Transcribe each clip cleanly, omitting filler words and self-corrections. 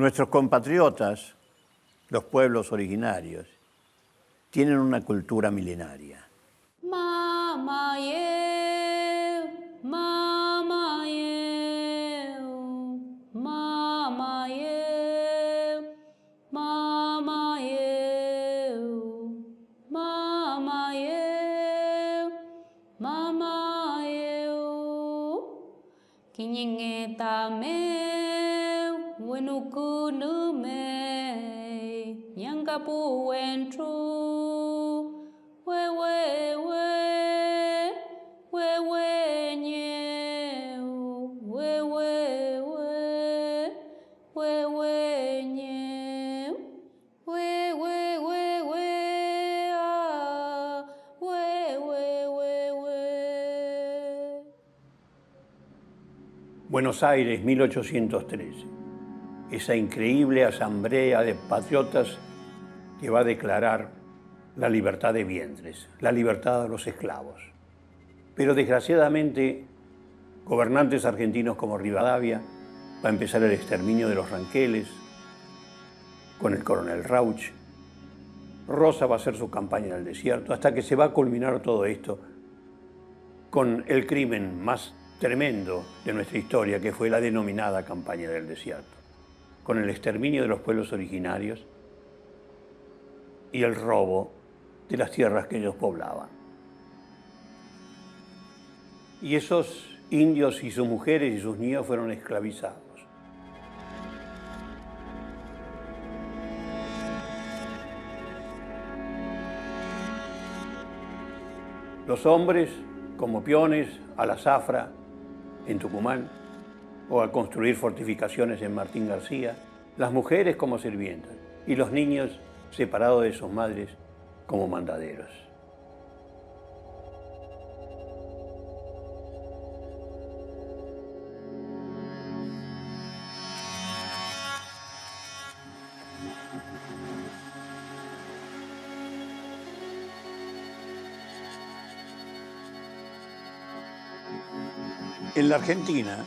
Nuestros compatriotas, los pueblos originarios, tienen una cultura milenaria. Buenos Aires, 1813. Esa increíble asamblea de patriotas que va a declarar la libertad de vientres, la libertad de los esclavos. Pero desgraciadamente, gobernantes argentinos como Rivadavia, va a empezar el exterminio de los ranqueles con el coronel Rauch. Rosa va a hacer su campaña en el desierto, hasta que se va a culminar todo esto con el crimen más tremendo de nuestra historia, que fue la denominada campaña del desierto, con el exterminio de los pueblos originarios y el robo de las tierras que ellos poblaban. Y esos indios y sus mujeres y sus niños fueron esclavizados. Los hombres como peones a la zafra en Tucumán, o a construir fortificaciones en Martín García, las mujeres como sirvientas y los niños separados de sus madres como mandaderos. En la Argentina,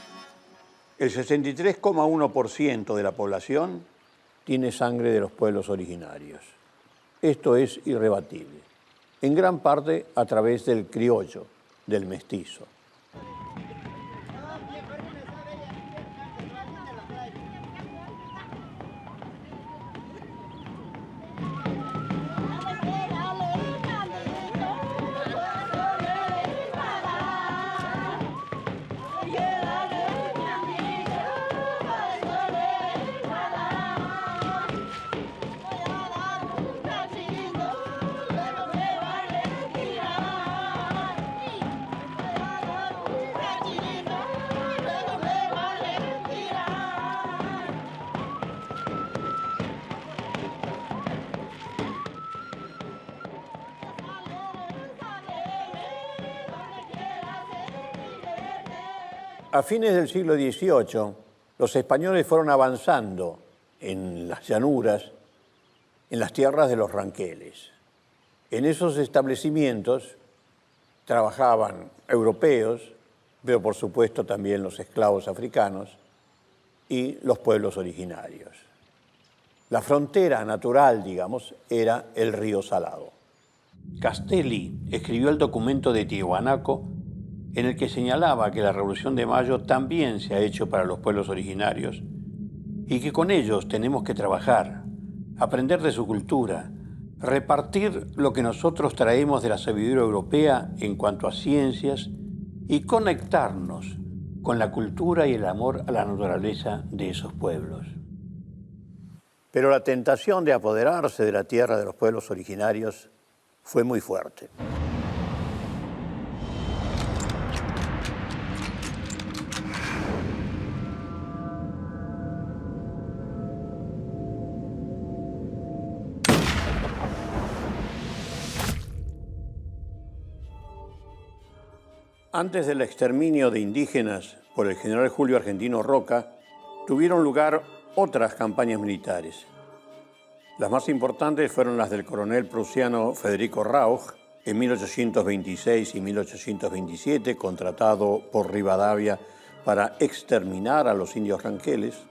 el 63,1% de la población tiene sangre de los pueblos originarios. Esto es irrebatible, en gran parte a través del criollo, del mestizo. A fines del siglo XVIII, los españoles fueron avanzando en las llanuras, en las tierras de los ranqueles. En esos establecimientos trabajaban europeos, pero por supuesto también los esclavos africanos y los pueblos originarios. La frontera natural, digamos, era el río Salado. Castelli escribió el documento de Tiahuanaco, en el que señalaba que la Revolución de Mayo también se ha hecho para los pueblos originarios y que con ellos tenemos que trabajar, aprender de su cultura, repartir lo que nosotros traemos de la sabiduría europea en cuanto a ciencias y conectarnos con la cultura y el amor a la naturaleza de esos pueblos. Pero la tentación de apoderarse de la tierra de los pueblos originarios fue muy fuerte. Antes del exterminio de indígenas por el general Julio Argentino Roca, tuvieron lugar otras campañas militares. Las más importantes fueron las del coronel prusiano Federico Rauch en 1826 y 1827, contratado por Rivadavia para exterminar a los indios ranqueles.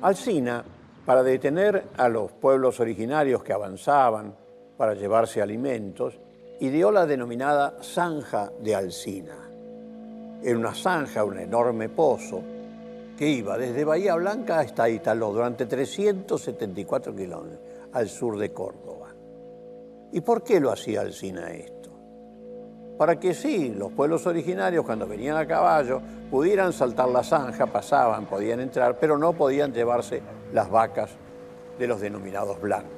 Alsina, para detener a los pueblos originarios que avanzaban para llevarse alimentos, ideó la denominada Zanja de Alsina. Era una zanja, un enorme pozo, que iba desde Bahía Blanca hasta Italó durante 374 kilómetros al sur de Córdoba. ¿Y por qué lo hacía Alsina esto? Para que sí, los pueblos originarios cuando venían a caballo pudieran saltar la zanja, pasaban, podían entrar, pero no podían llevarse las vacas de los denominados blancos.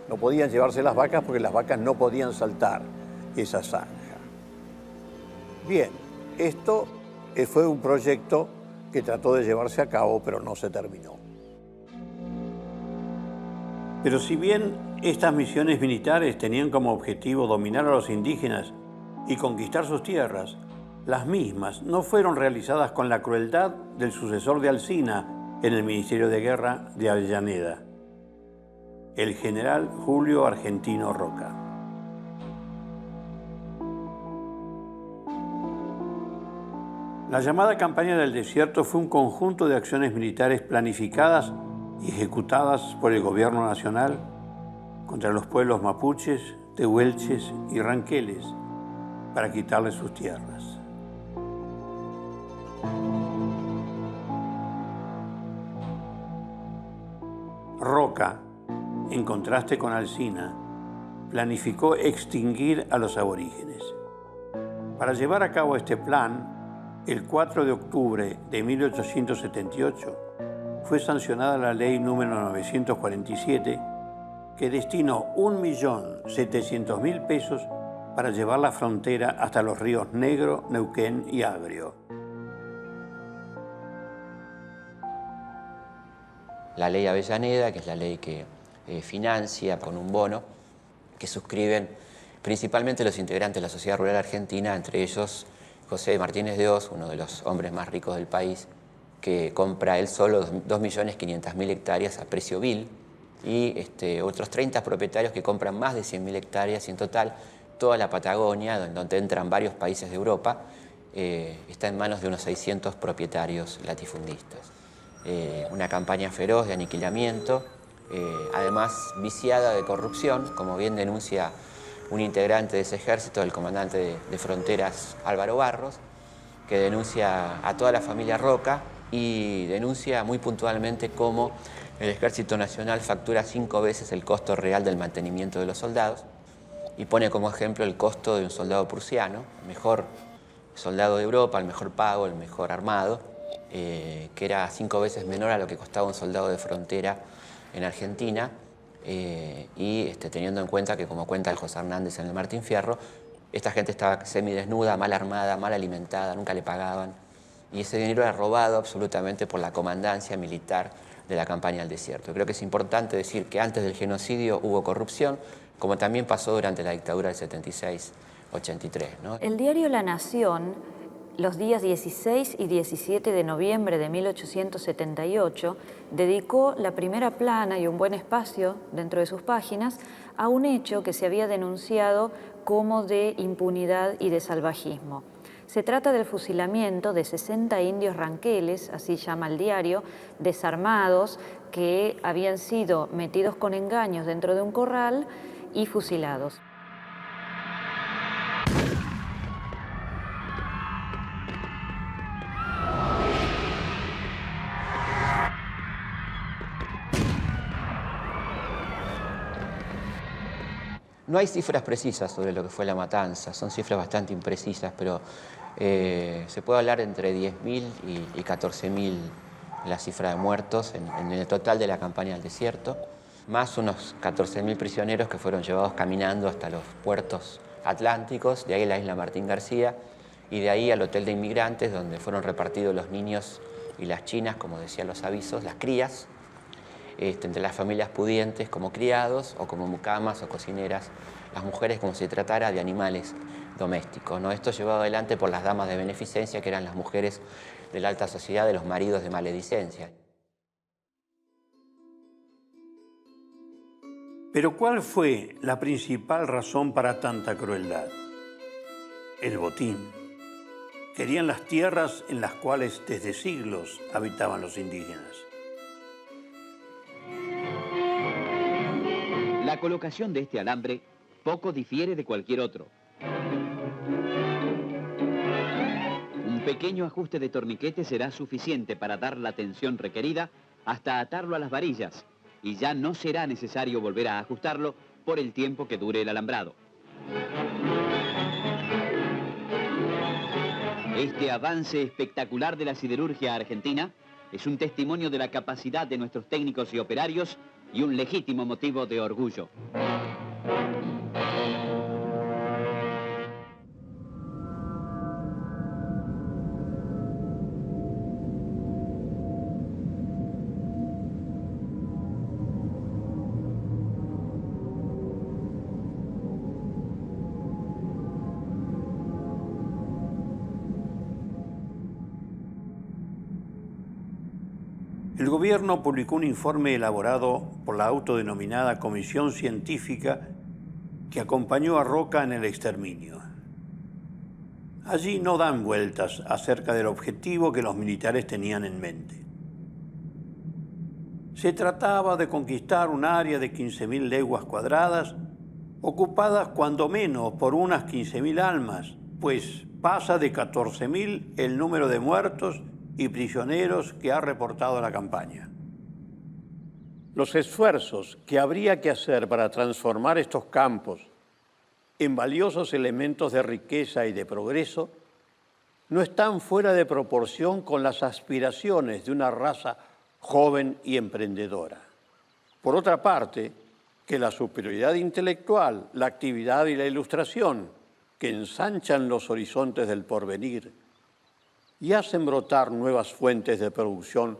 No podían llevarse las vacas porque las vacas no podían saltar esa zanja. Bien, esto fue un proyecto que trató de llevarse a cabo, pero no se terminó. Pero si bien estas misiones militares tenían como objetivo dominar a los indígenas y conquistar sus tierras, las mismas no fueron realizadas con la crueldad del sucesor de Alsina en el Ministerio de Guerra de Avellaneda, el general Julio Argentino Roca. La llamada Campaña del Desierto fue un conjunto de acciones militares planificadas y ejecutadas por el gobierno nacional contra los pueblos mapuches, tehuelches y ranqueles para quitarles sus tierras. Roca, en contraste con Alsina, planificó extinguir a los aborígenes. Para llevar a cabo este plan, el 4 de octubre de 1878 fue sancionada la ley número 947 que destinó 1.700.000 pesos para llevar la frontera hasta los ríos Negro, Neuquén y Agrio. La ley Avellaneda, que es la ley que financia con un bono, que suscriben principalmente los integrantes de la sociedad rural argentina, entre ellos José Martínez de Hoz, uno de los hombres más ricos del país, que compra él solo 2.500.000 hectáreas a precio vil, y otros 30 propietarios que compran más de 100.000 hectáreas, y en total toda la Patagonia, donde entran varios países de Europa, está en manos de unos 600 propietarios latifundistas. Una campaña feroz de aniquilamiento, además viciada de corrupción, como bien denuncia un integrante de ese ejército, el comandante de fronteras Álvaro Barros, que denuncia a toda la familia Roca y denuncia muy puntualmente cómo el Ejército Nacional factura 5 veces el costo real del mantenimiento de los soldados, y pone como ejemplo el costo de un soldado prusiano, el mejor soldado de Europa, el mejor pago, el mejor armado, que era 5 veces menor a lo que costaba un soldado de frontera en Argentina, y teniendo en cuenta que, como cuenta el José Hernández en el Martín Fierro, esta gente estaba semidesnuda, mal armada, mal alimentada, nunca le pagaban, y ese dinero era robado absolutamente por la comandancia militar de la Campaña del Desierto. Creo que es importante decir que antes del genocidio hubo corrupción, como también pasó durante la dictadura del 76-83, ¿no? El diario La Nación, los días 16 y 17 de noviembre de 1878, dedicó la primera plana y un buen espacio dentro de sus páginas a un hecho que se había denunciado como de impunidad y de salvajismo. Se trata del fusilamiento de 60 indios ranqueles, así llama el diario, desarmados, que habían sido metidos con engaños dentro de un corral y fusilados. No hay cifras precisas sobre lo que fue la matanza, son cifras bastante imprecisas, pero se puede hablar entre 10.000 y 14.000 la cifra de muertos en el total de la Campaña del Desierto, más unos 14.000 prisioneros que fueron llevados caminando hasta los puertos atlánticos, de ahí a la isla Martín García, y de ahí al hotel de inmigrantes, donde fueron repartidos los niños y las chinas, como decían los avisos, las crías, entre las familias pudientes como criados o como mucamas o cocineras, las mujeres como si se tratara de animales domésticos, ¿no? Esto llevado adelante por las damas de beneficencia, que eran las mujeres de la alta sociedad, de los maridos de maledicencia. Pero ¿cuál fue la principal razón para tanta crueldad? El botín. Querían las tierras en las cuales desde siglos habitaban los indígenas. colocación de este alambre poco difiere de cualquier otro. Un pequeño ajuste de torniquete será suficiente para dar la tensión requerida hasta atarlo a las varillas, y ya no será necesario volver a ajustarlo por el tiempo que dure el alambrado. Este avance espectacular de la siderurgia argentina es un testimonio de la capacidad de nuestros técnicos y operarios y un legítimo motivo de orgullo. El gobierno publicó un informe elaborado por la autodenominada Comisión Científica que acompañó a Roca en el exterminio. Allí no dan vueltas acerca del objetivo que los militares tenían en mente. Se trataba de conquistar un área de 15.000 leguas cuadradas, ocupadas cuando menos por unas 15.000 almas, pues pasa de 14.000 el número de muertos y prisioneros que ha reportado la campaña. Los esfuerzos que habría que hacer para transformar estos campos en valiosos elementos de riqueza y de progreso no están fuera de proporción con las aspiraciones de una raza joven y emprendedora. Por otra parte, que la superioridad intelectual, la actividad y la ilustración que ensanchan los horizontes del porvenir y hacen brotar nuevas fuentes de producción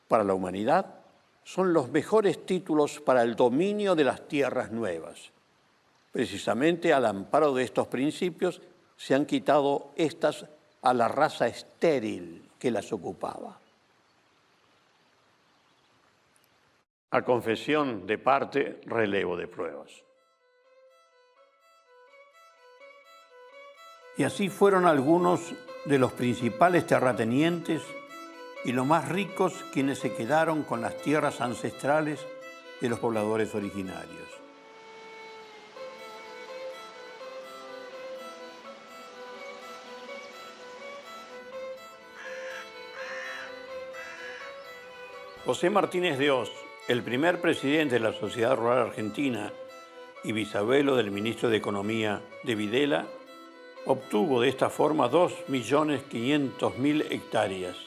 para la humanidad, son los mejores títulos para el dominio de las tierras nuevas. Precisamente al amparo de estos principios se han quitado estas a la raza estéril que las ocupaba. A confesión de parte, relevo de pruebas. Y así fueron algunos de los principales terratenientes y los más ricos quienes se quedaron con las tierras ancestrales de los pobladores originarios. José Martínez de Hoz, el primer presidente de la Sociedad Rural Argentina y bisabuelo del ministro de Economía de Videla, obtuvo de esta forma 2.500.000 hectáreas,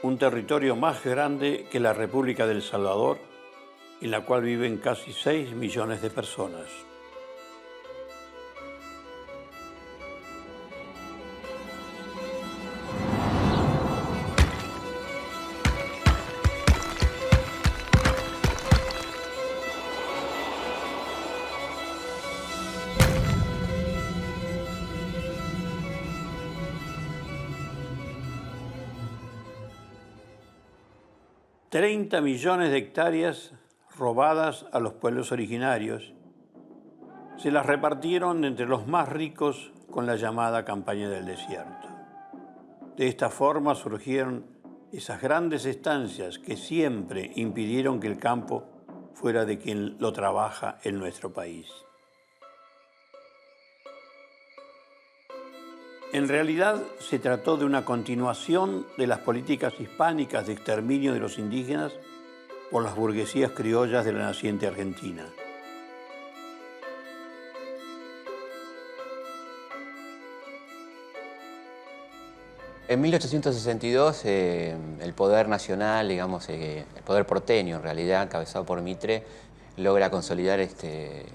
un territorio más grande que la República del Salvador, en la cual viven casi 6 millones de personas. $30 millones de hectáreas robadas a los pueblos originarios se las repartieron entre los más ricos con la llamada campaña del desierto. De esta forma surgieron esas grandes estancias que siempre impidieron que el campo fuera de quien lo trabaja en nuestro país. En realidad, se trató de una continuación de las políticas hispánicas de exterminio de los indígenas por las burguesías criollas de la naciente Argentina. En 1862, el poder nacional, digamos, el poder porteño, en realidad, encabezado por Mitre, logra consolidar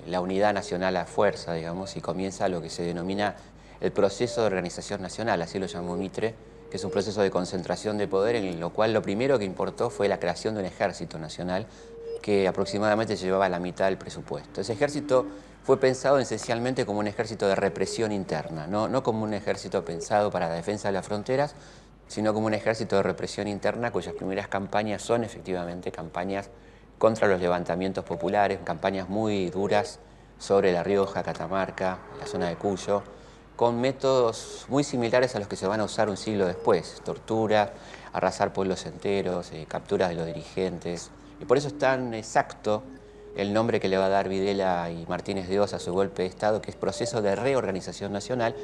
la unidad nacional a fuerza, digamos, y comienza lo que se denomina el proceso de organización nacional, así lo llamó Mitre, que es un proceso de concentración de poder en lo cual lo primero que importó fue la creación de un ejército nacional que aproximadamente llevaba la mitad del presupuesto. Ese ejército fue pensado esencialmente como un ejército de represión interna, no como un ejército pensado para la defensa de las fronteras, sino como un ejército de represión interna cuyas primeras campañas son efectivamente campañas contra los levantamientos populares, campañas muy duras sobre La Rioja, Catamarca, la zona de Cuyo, con métodos muy similares a los que se van a usar un siglo después: tortura, arrasar pueblos enteros, capturas de los dirigentes. Y por eso es tan exacto el nombre que le va a dar Videla y Martínez de Hoz a su golpe de Estado, que es Proceso de Reorganización Nacional,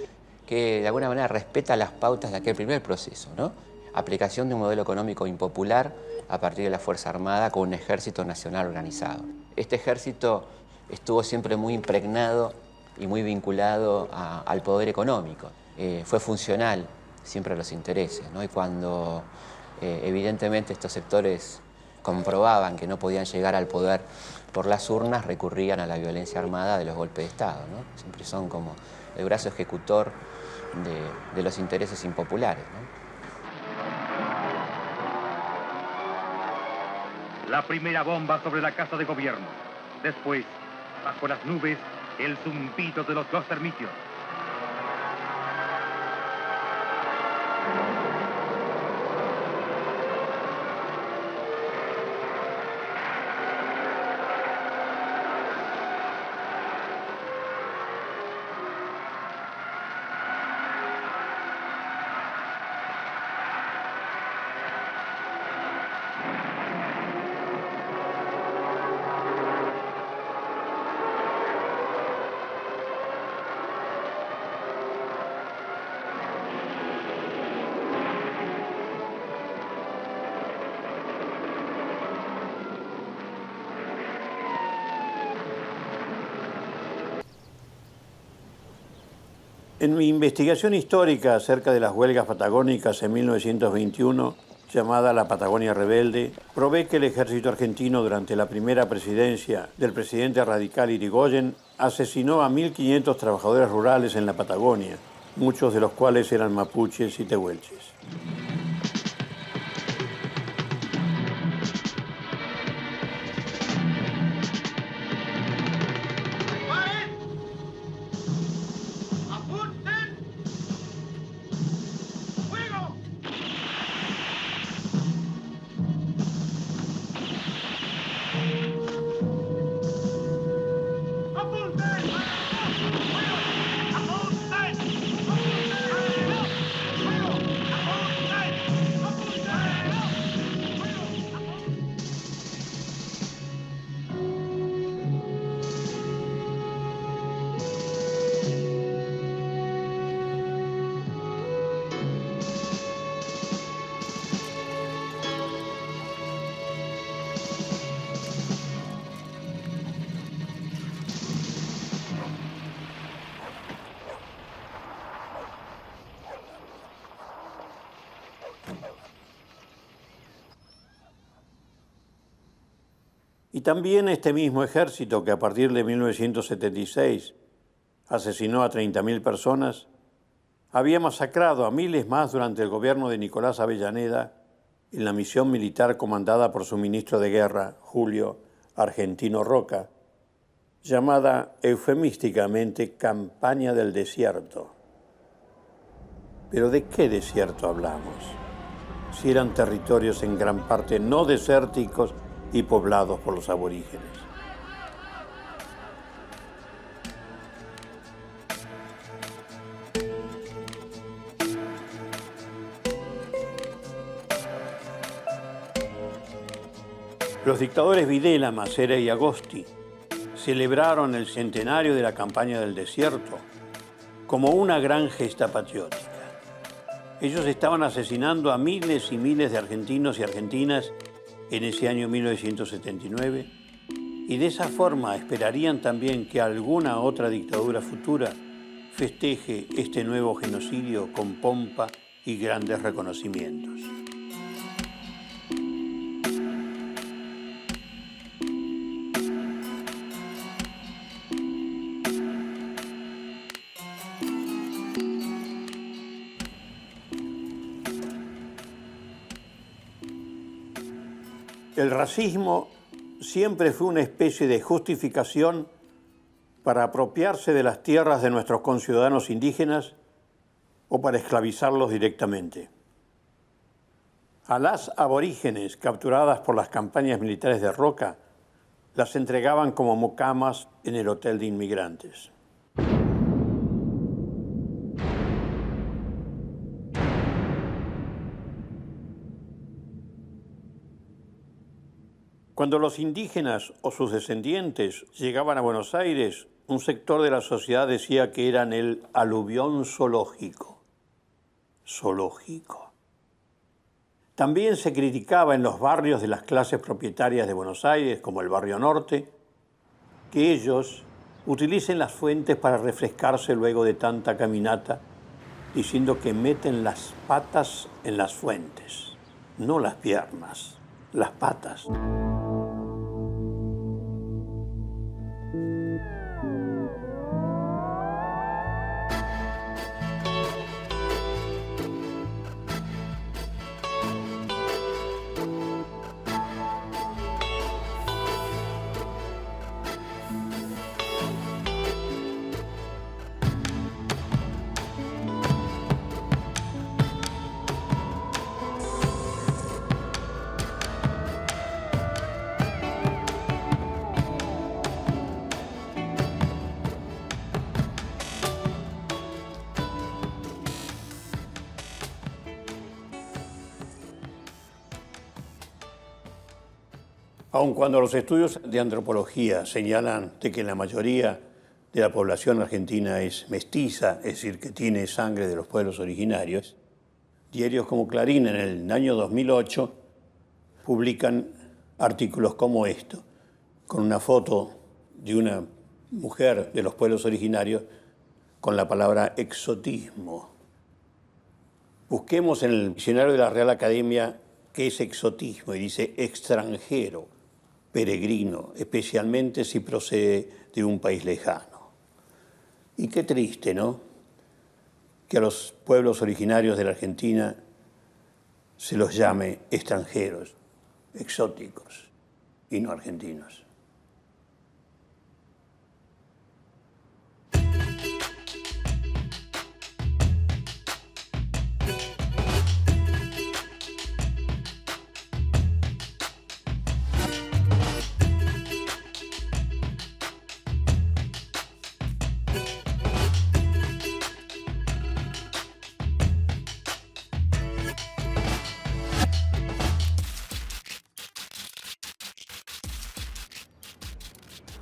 que de alguna manera respeta las pautas de aquel primer proceso, ¿no? Aplicación de un modelo económico impopular a partir de la Fuerza Armada con un ejército nacional organizado. Este ejército estuvo siempre muy impregnado y muy vinculado al poder económico. Fue funcional siempre a los intereses, ¿no? Y cuando evidentemente estos sectores comprobaban que no podían llegar al poder por las urnas, recurrían a la violencia armada de los golpes de Estado, ¿no? Siempre son como el brazo ejecutor de los intereses impopulares, ¿no? La primera bomba sobre la Casa de Gobierno. Después, bajo las nubes, el zumbido de los dos termitios. En mi investigación histórica acerca de las huelgas patagónicas en 1921, llamada la Patagonia Rebelde, probé que el ejército argentino durante la primera presidencia del presidente radical Irigoyen asesinó a 1.500 trabajadores rurales en la Patagonia, muchos de los cuales eran mapuches y tehuelches. Y también este mismo ejército que a partir de 1976 asesinó a 30.000 personas, había masacrado a miles más durante el gobierno de Nicolás Avellaneda en la misión militar comandada por su ministro de Guerra, Julio Argentino Roca, llamada eufemísticamente Campaña del Desierto. ¿Pero de qué desierto hablamos? Si eran territorios en gran parte no desérticos y poblados por los aborígenes. Los dictadores Videla, Macera y Agosti celebraron el centenario de la campaña del desierto como una gran gesta patriótica. Ellos estaban asesinando a miles y miles de argentinos y argentinas en ese año 1979, y de esa forma esperarían también que alguna otra dictadura futura festeje este nuevo genocidio con pompa y grandes reconocimientos. El racismo siempre fue una especie de justificación para apropiarse de las tierras de nuestros conciudadanos indígenas o para esclavizarlos directamente. A las aborígenes capturadas por las campañas militares de Roca, las entregaban como mucamas en el hotel de inmigrantes. Cuando los indígenas o sus descendientes llegaban a Buenos Aires, un sector de la sociedad decía que eran el aluvión zoológico. Zoológico. También se criticaba en los barrios de las clases propietarias de Buenos Aires, como el Barrio Norte, que ellos utilicen las fuentes para refrescarse luego de tanta caminata, diciendo que meten las patas en las fuentes, no las piernas, las patas. Aun cuando los estudios de antropología señalan de que la mayoría de la población argentina es mestiza, es decir, que tiene sangre de los pueblos originarios, diarios como Clarín en el año 2008 publican artículos como esto, con una foto de una mujer de los pueblos originarios con la palabra exotismo. Busquemos en el diccionario de la Real Academia qué es exotismo y dice extranjero, peregrino, especialmente si procede de un país lejano. Y qué triste, ¿no?, que a los pueblos originarios de la Argentina se los llame extranjeros, exóticos y no argentinos.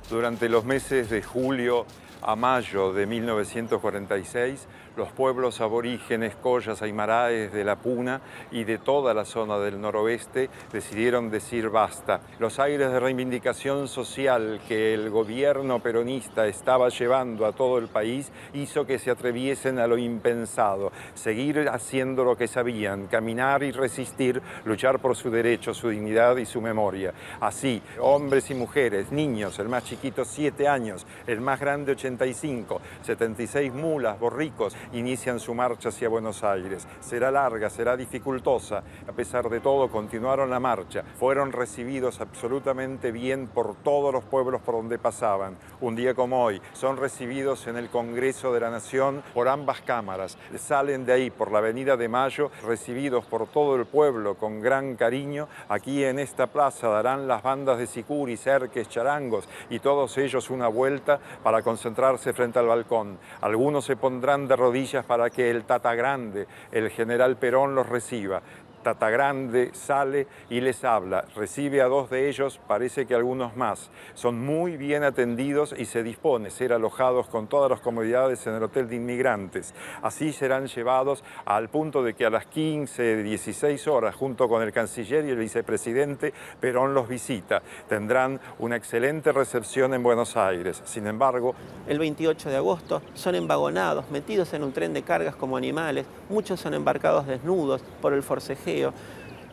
Durante los meses de julio a mayo de 1946, los pueblos aborígenes collas aymaraes de la Puna y de toda la zona del noroeste decidieron decir basta. Los aires de reivindicación social que el gobierno peronista estaba llevando a todo el país hizo que se atreviesen a lo impensado, seguir haciendo lo que sabían, caminar y resistir, luchar por su derecho, su dignidad y su memoria. Así, hombres y mujeres, niños, el más chiquito 7 años, el más grande 85, 76 mulas, borricos, inician su marcha hacia Buenos Aires. Será larga, será dificultosa. A pesar de todo, continuaron la marcha. Fueron recibidos absolutamente bien por todos los pueblos por donde pasaban. Un día como hoy, son recibidos en el Congreso de la Nación por ambas cámaras. Salen de ahí por la Avenida de Mayo, recibidos por todo el pueblo con gran cariño. Aquí en esta plaza darán las bandas de sicuri, cerques, charangos y todos ellos una vuelta para concentrarse frente al balcón. Algunos se pondrán de rodillas para que el Tata Grande, el general Perón, los reciba. Tata Grande sale y les habla, recibe a 2 de ellos, parece que algunos más. Son muy bien atendidos y se dispone a ser alojados con todas las comodidades en el Hotel de Inmigrantes. Así serán llevados al punto de que a las 15, 16 horas, junto con el canciller y el vicepresidente, Perón los visita. Tendrán una excelente recepción en Buenos Aires. Sin embargo, el 28 de agosto son emvagonados, metidos en un tren de cargas como animales. Muchos son embarcados desnudos por el forcejeo.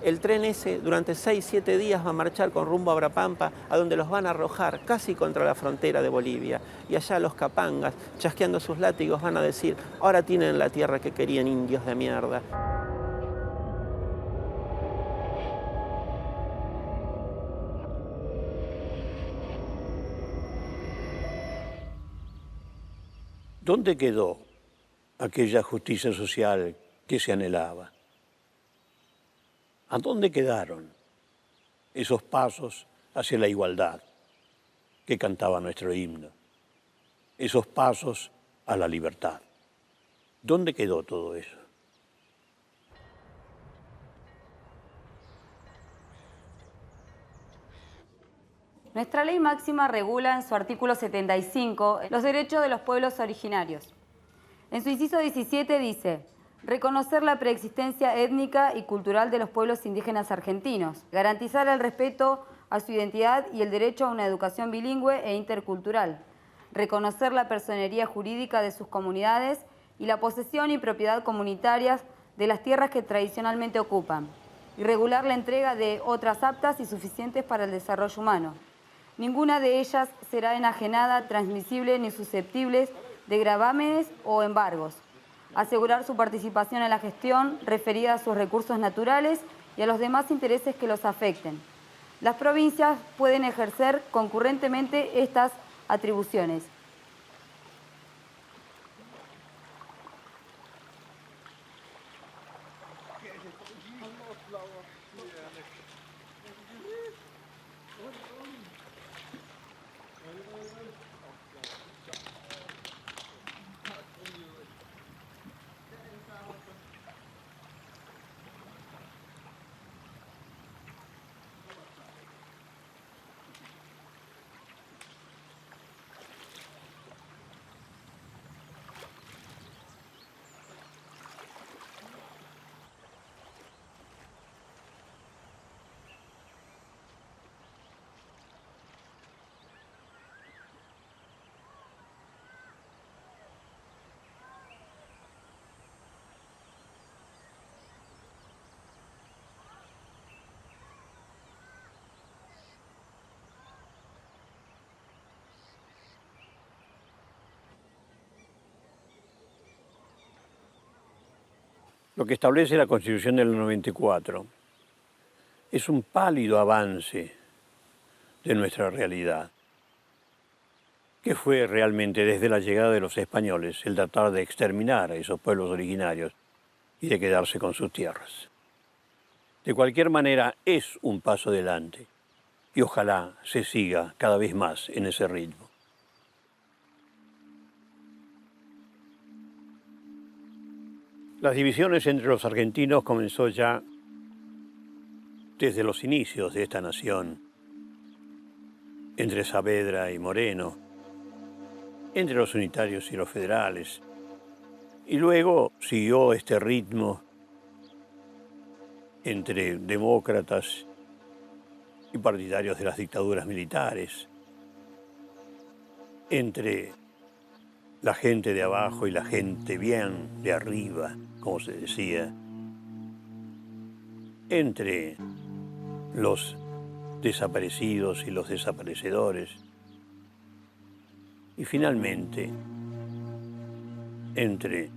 El tren ese durante 6-7 días va a marchar con rumbo a Brapampa, a donde los van a arrojar casi contra la frontera de Bolivia. Y allá los capangas, chasqueando sus látigos, van a decir: ahora tienen la tierra que querían, indios de mierda. ¿Dónde quedó aquella justicia social que se anhelaba? ¿A dónde quedaron esos pasos hacia la igualdad que cantaba nuestro himno? Esos pasos a la libertad. ¿Dónde quedó todo eso? Nuestra ley máxima regula en su artículo 75 los derechos de los pueblos originarios. En su inciso 17 dice: reconocer la preexistencia étnica y cultural de los pueblos indígenas argentinos, garantizar el respeto a su identidad y el derecho a una educación bilingüe e intercultural, reconocer la personería jurídica de sus comunidades y la posesión y propiedad comunitarias de las tierras que tradicionalmente ocupan, y regular la entrega de otras aptas y suficientes para el desarrollo humano. Ninguna de ellas será enajenada, transmisible ni susceptible de gravámenes o embargos. Asegurar su participación en la gestión referida a sus recursos naturales y a los demás intereses que los afecten. Las provincias pueden ejercer concurrentemente estas atribuciones. Lo que establece la Constitución del 94 es un pálido avance de nuestra realidad, que fue realmente desde la llegada de los españoles el tratar de exterminar a esos pueblos originarios y de quedarse con sus tierras. De cualquier manera, es un paso adelante y ojalá se siga cada vez más en ese ritmo. Las divisiones entre los argentinos comenzó ya desde los inicios de esta nación, entre Saavedra y Moreno, entre los unitarios y los federales, y luego siguió este ritmo entre demócratas y partidarios de las dictaduras militares, entre la gente de abajo y la gente bien de arriba, como se decía, entre los desaparecidos y los desaparecedores, y finalmente entre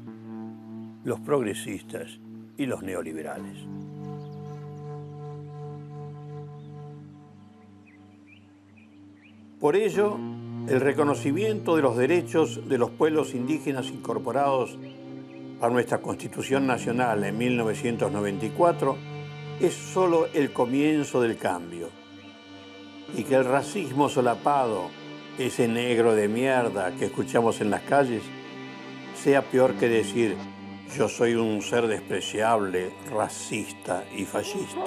los progresistas y los neoliberales. Por ello, el reconocimiento de los derechos de los pueblos indígenas incorporados a nuestra Constitución Nacional en 1994 es solo el comienzo del cambio, y que el racismo solapado, ese negro de mierda que escuchamos en las calles, sea peor que decir yo soy un ser despreciable, racista y fascista.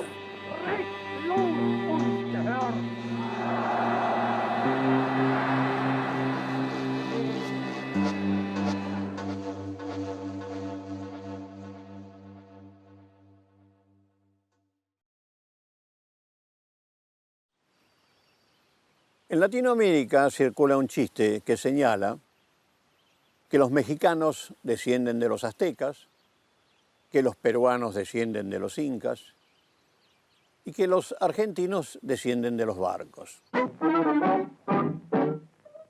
En Latinoamérica circula un chiste que señala que los mexicanos descienden de los aztecas, que los peruanos descienden de los incas y que los argentinos descienden de los barcos.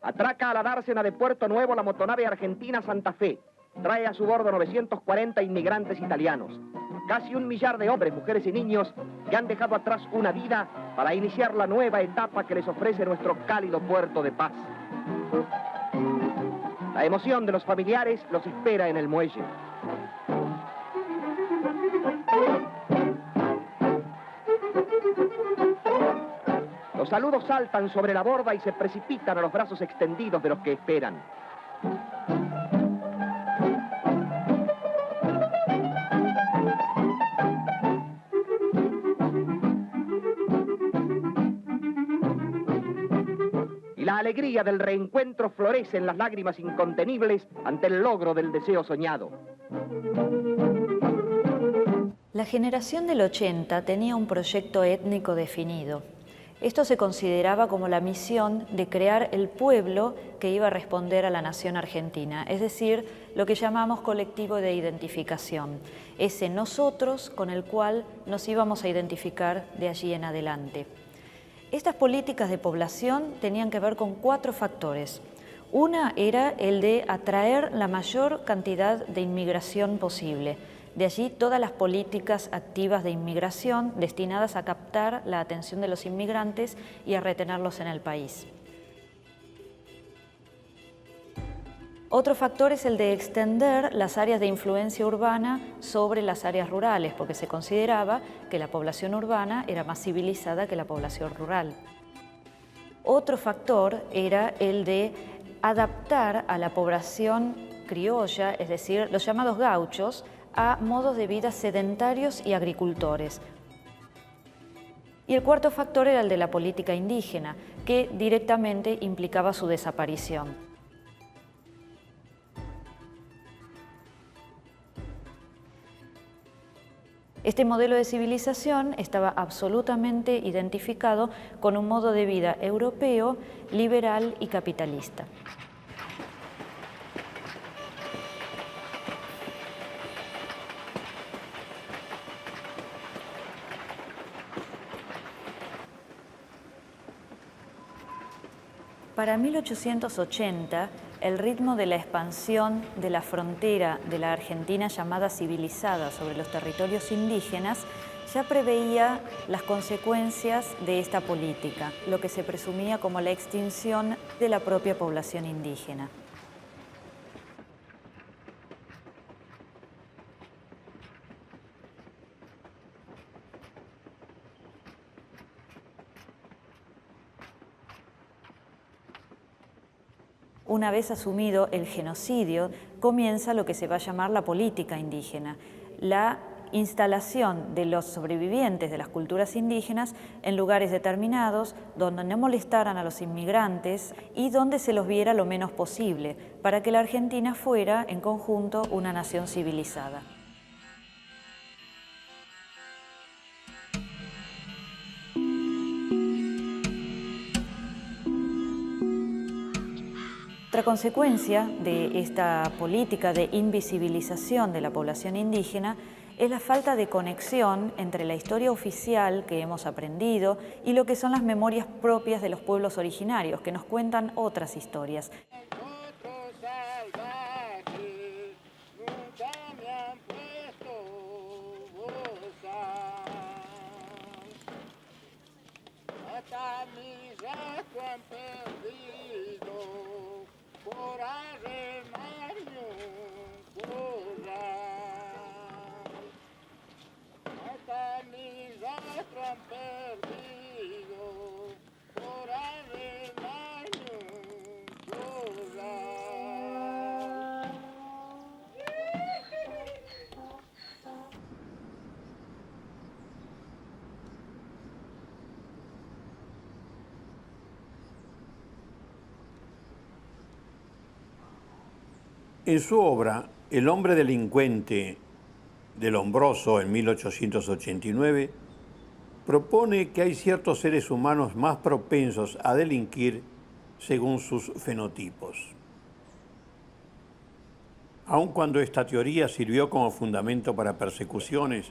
Atraca a la dársena de Puerto Nuevo la motonave argentina Santa Fe. Trae a su bordo 940 inmigrantes italianos. Casi 1 millar de hombres, mujeres y niños que han dejado atrás una vida para iniciar la nueva etapa que les ofrece nuestro cálido puerto de paz. La emoción de los familiares los espera en el muelle. Los saludos saltan sobre la borda y se precipitan a los brazos extendidos de los que esperan. alegría del reencuentro florece en las lágrimas incontenibles ante el logro del deseo soñado. La generación del 80 tenía un proyecto étnico definido. Esto se consideraba como la misión de crear el pueblo que iba a responder a la nación argentina, es decir, lo que llamamos colectivo de identificación, ese nosotros con el cual nos íbamos a identificar de allí en adelante. Estas políticas de población tenían que ver con 4 factores. Una era el de atraer la mayor cantidad de inmigración posible. De allí todas las políticas activas de inmigración destinadas a captar la atención de los inmigrantes y a retenerlos en el país. Otro factor es el de extender las áreas de influencia urbana sobre las áreas rurales, porque se consideraba que la población urbana era más civilizada que la población rural. Otro factor era el de adaptar a la población criolla, es decir, los llamados gauchos, a modos de vida sedentarios y agricultores. Y el cuarto factor era el de la política indígena, que directamente implicaba su desaparición. Este modelo de civilización estaba absolutamente identificado con un modo de vida europeo, liberal y capitalista. Para 1880, el ritmo de la expansión de la frontera de la Argentina llamada civilizada sobre los territorios indígenas ya preveía las consecuencias de esta política, lo que se presumía como la extinción de la propia población indígena. Una vez asumido el genocidio, comienza lo que se va a llamar la política indígena, la instalación de los sobrevivientes de las culturas indígenas en lugares determinados donde no molestaran a los inmigrantes y donde se los viera lo menos posible, para que la Argentina fuera, en conjunto, una nación civilizada. Otra consecuencia de esta política de invisibilización de la población indígena es la falta de conexión entre la historia oficial que hemos aprendido y lo que son las memorias propias de los pueblos originarios, que nos cuentan otras historias. En su obra, El hombre delincuente de Lombroso, en 1889, propone que hay ciertos seres humanos más propensos a delinquir según sus fenotipos. Aun cuando esta teoría sirvió como fundamento para persecuciones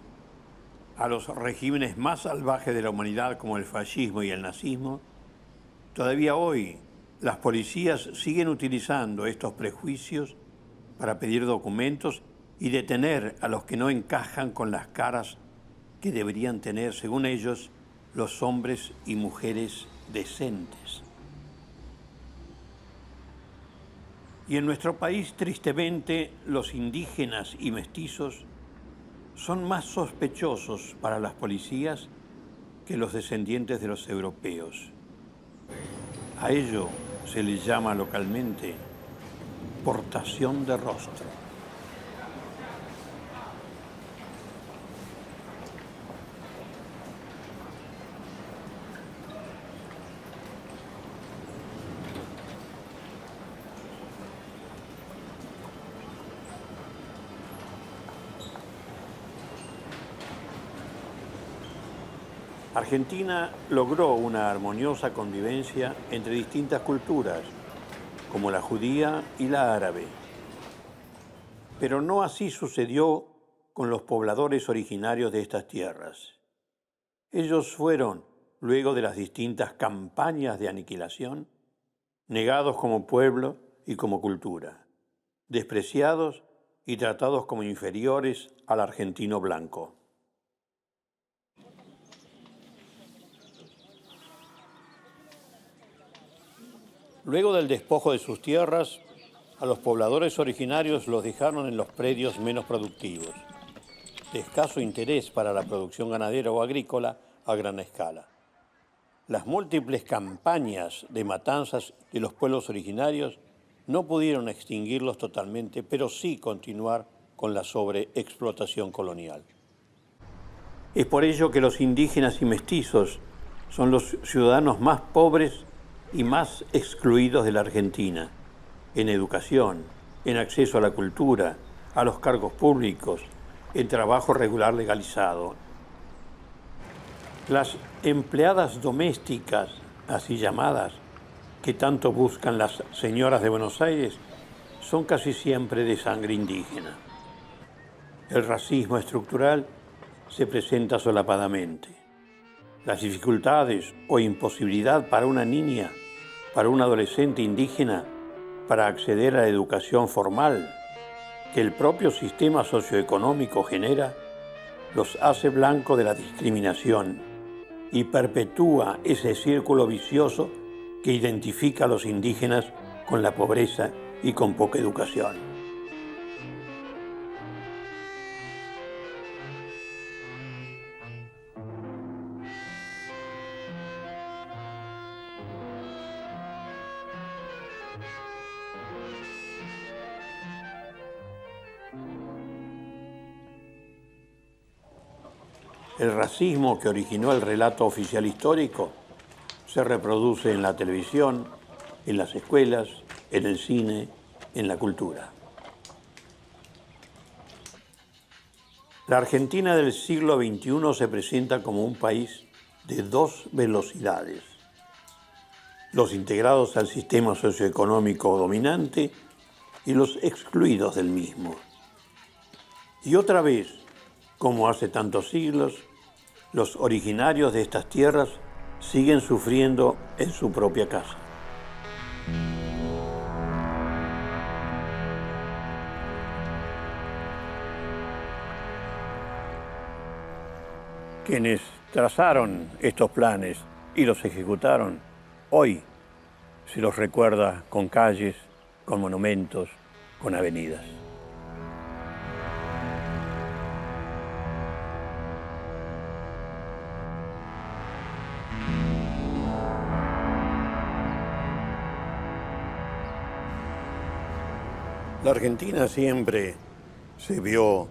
a los regímenes más salvajes de la humanidad como el fascismo y el nazismo, todavía hoy las policías siguen utilizando estos prejuicios para pedir documentos y detener a los que no encajan con las caras que deberían tener, según ellos, los hombres y mujeres decentes. Y en nuestro país, tristemente, los indígenas y mestizos son más sospechosos para las policías que los descendientes de los europeos. A ello se les llama localmente portación de rostro. Argentina logró una armoniosa convivencia entre distintas culturas, como la judía y la árabe. Pero no así sucedió con los pobladores originarios de estas tierras. Ellos fueron, luego de las distintas campañas de aniquilación, negados como pueblo y como cultura, despreciados y tratados como inferiores al argentino blanco. Luego del despojo de sus tierras, a los pobladores originarios los dejaron en los predios menos productivos, de escaso interés para la producción ganadera o agrícola a gran escala. Las múltiples campañas de matanzas de los pueblos originarios no pudieron extinguirlos totalmente, pero sí continuar con la sobreexplotación colonial. Es por ello que los indígenas y mestizos son los ciudadanos más pobres y más excluidos de la Argentina, en educación, en acceso a la cultura, a los cargos públicos, en trabajo regular legalizado. Las empleadas domésticas, así llamadas, que tanto buscan las señoras de Buenos Aires, son casi siempre de sangre indígena. El racismo estructural se presenta solapadamente. Las dificultades o imposibilidad para una niña, para un adolescente indígena, para acceder a la educación formal que el propio sistema socioeconómico genera, los hace blanco de la discriminación y perpetúa ese círculo vicioso que identifica a los indígenas con la pobreza y con poca educación. El racismo que originó el relato oficial histórico se reproduce en la televisión, en las escuelas, en el cine, en la cultura. La Argentina del siglo XXI se presenta como un país de dos velocidades: los integrados al sistema socioeconómico dominante y los excluidos del mismo. Y otra vez, como hace tantos siglos, los originarios de estas tierras siguen sufriendo en su propia casa. Quienes trazaron estos planes y los ejecutaron, hoy se los recuerda con calles, con monumentos, con avenidas. La Argentina siempre se vio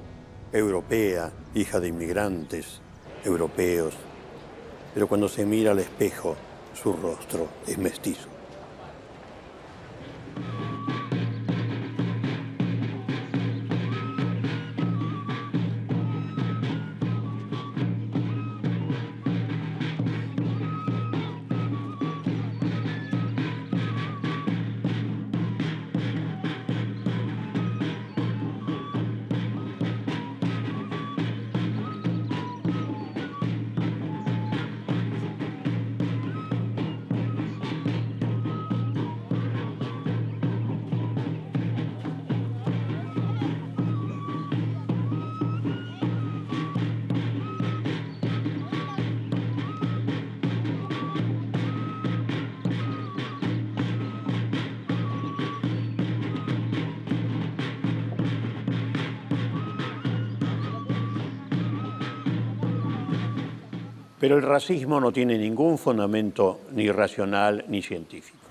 europea, hija de inmigrantes europeos, pero cuando se mira al espejo, su rostro es mestizo. Pero el racismo no tiene ningún fundamento ni racional ni científico.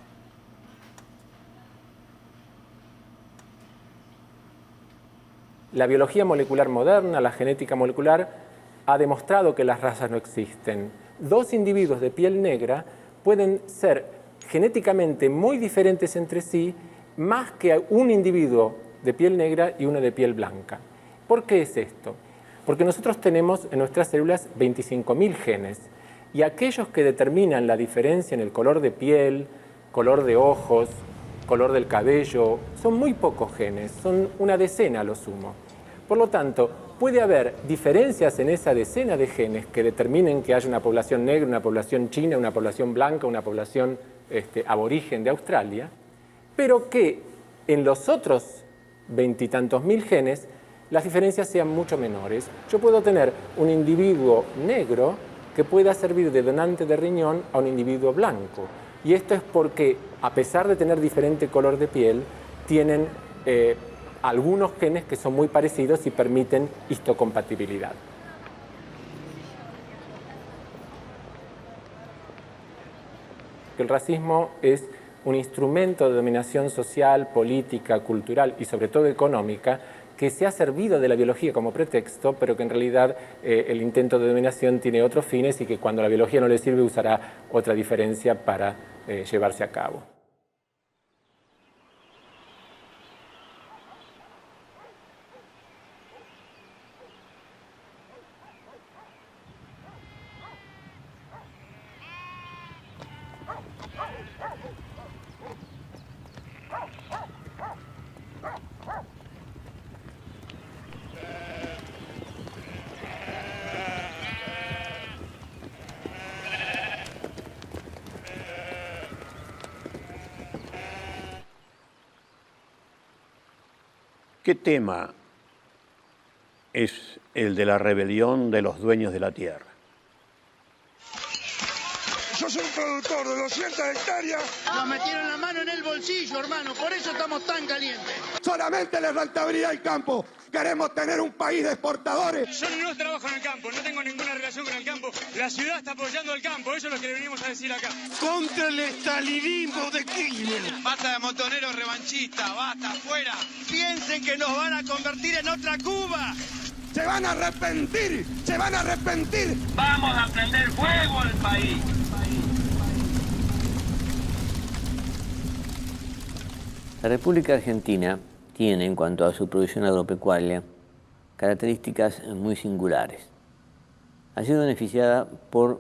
La biología molecular moderna, la genética molecular, ha demostrado que las razas no existen. Dos individuos de piel negra pueden ser genéticamente muy diferentes entre sí, más que un individuo de piel negra y uno de piel blanca. ¿Por qué es esto? Porque nosotros tenemos en nuestras células 25.000 genes Y aquellos que determinan la diferencia en el color de piel, color de ojos, color del cabello, son muy pocos genes, son una decena a lo sumo. Por lo tanto, puede haber diferencias en esa decena de genes que determinen que haya una población negra, una población china, una población blanca, una población aborigen de Australia, pero que en los otros 20 y tantos mil genes las diferencias sean mucho menores. Yo puedo tener un individuo negro que pueda servir de donante de riñón a un individuo blanco. Y esto es porque, a pesar de tener diferente color de piel, tienen algunos genes que son muy parecidos y permiten histocompatibilidad. El racismo es un instrumento de dominación social, política, cultural y sobre todo económica que se ha servido de la biología como pretexto, pero que en realidad el intento de dominación tiene otros fines y que cuando la biología no le sirve usará otra diferencia para llevarse a cabo. ¿Qué tema es el de la rebelión de los dueños de la tierra? Yo soy un productor de 200 hectáreas. Nos metieron la mano en el bolsillo, hermano, por eso estamos tan calientes. Solamente la rentabilidad del campo. Queremos tener un país de exportadores. Yo no trabajo en el campo, no tengo ninguna relación con el campo. La ciudad está apoyando al campo, eso es lo que le venimos a decir acá. Contra el estalinismo de Kirchner. Basta de montoneros revanchistas, basta, fuera. Piensen que nos van a convertir en otra Cuba. Se van a arrepentir, se van a arrepentir. Vamos a prender fuego al país. La República Argentina tiene, en cuanto a su producción agropecuaria, características muy singulares. Ha sido beneficiada por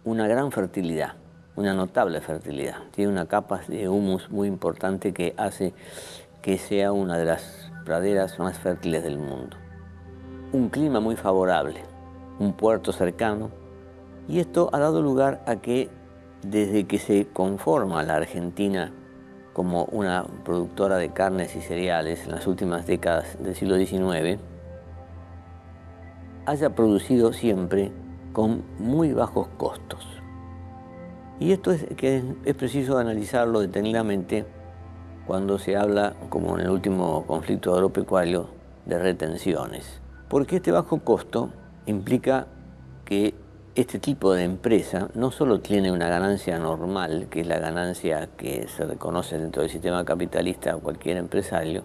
una gran fertilidad, una notable fertilidad. Tiene una capa de humus muy importante que hace que sea una de las praderas más fértiles del mundo. Un clima muy favorable, un puerto cercano, y esto ha dado lugar a que, desde que se conforma la Argentina como una productora de carnes y cereales en las últimas décadas del siglo XIX, haya producido siempre con muy bajos costos. Y esto es preciso analizarlo detenidamente cuando se habla, como en el último conflicto agropecuario, de retenciones. Porque este bajo costo implica que este tipo de empresa no solo tiene una ganancia normal, que es la ganancia que se reconoce dentro del sistema capitalista a cualquier empresario,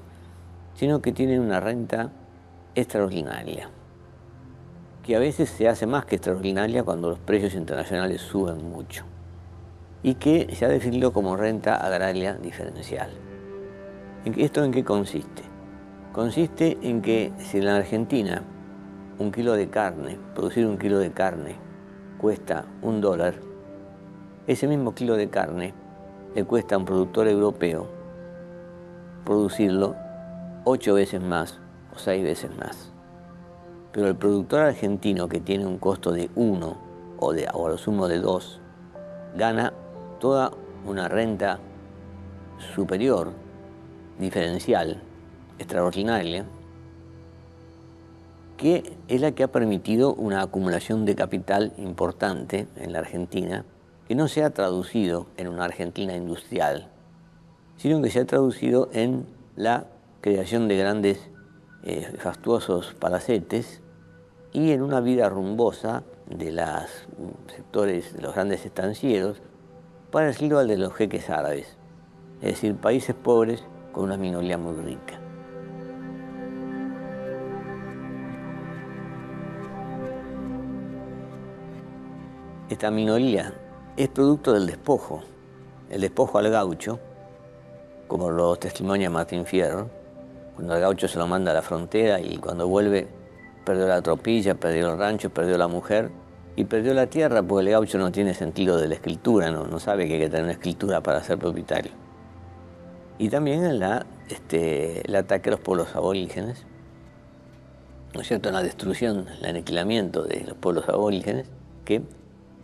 sino que tiene una renta extraordinaria, que a veces se hace más que extraordinaria cuando los precios internacionales suben mucho, y que se ha definido como renta agraria diferencial. ¿Esto en qué consiste? Consiste en que si en la Argentina un kilo de carne, producir un kilo de carne, cuesta $1, ese mismo kilo de carne le cuesta a un productor europeo producirlo 8 veces más o 6 veces más. Pero el productor argentino, que tiene un costo de 1 o a lo sumo de 2, gana toda una renta superior, diferencial, extraordinaria, que es la que ha permitido una acumulación de capital importante en la Argentina, que no se ha traducido en una Argentina industrial, sino que se ha traducido en la creación de grandes fastuosos palacetes y en una vida rumbosa de los sectores de los grandes estancieros, parecido al de los jeques árabes, es decir, países pobres con una minoría muy rica. Esta minoría es producto del despojo, el despojo al gaucho, como lo testimonia Martín Fierro, cuando al gaucho se lo manda a la frontera y cuando vuelve perdió la tropilla, perdió el rancho, perdió la mujer y perdió la tierra porque el gaucho no tiene sentido de la escritura, no sabe que hay que tener una escritura para ser propietario. Y también el ataque a los pueblos aborígenes, ¿no es cierto?, la destrucción, el aniquilamiento de los pueblos aborígenes, que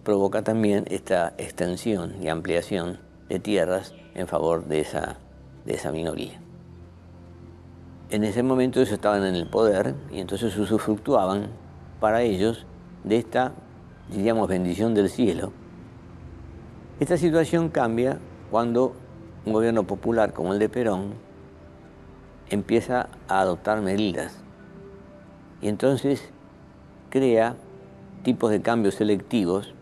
provoca también esta extensión y ampliación de tierras en favor de esa minoría. En ese momento ellos estaban en el poder y entonces usufructuaban para ellos de esta, diríamos, bendición del cielo. Esta situación cambia cuando un gobierno popular como el de Perón empieza a adoptar medidas y entonces crea tipos de cambios selectivos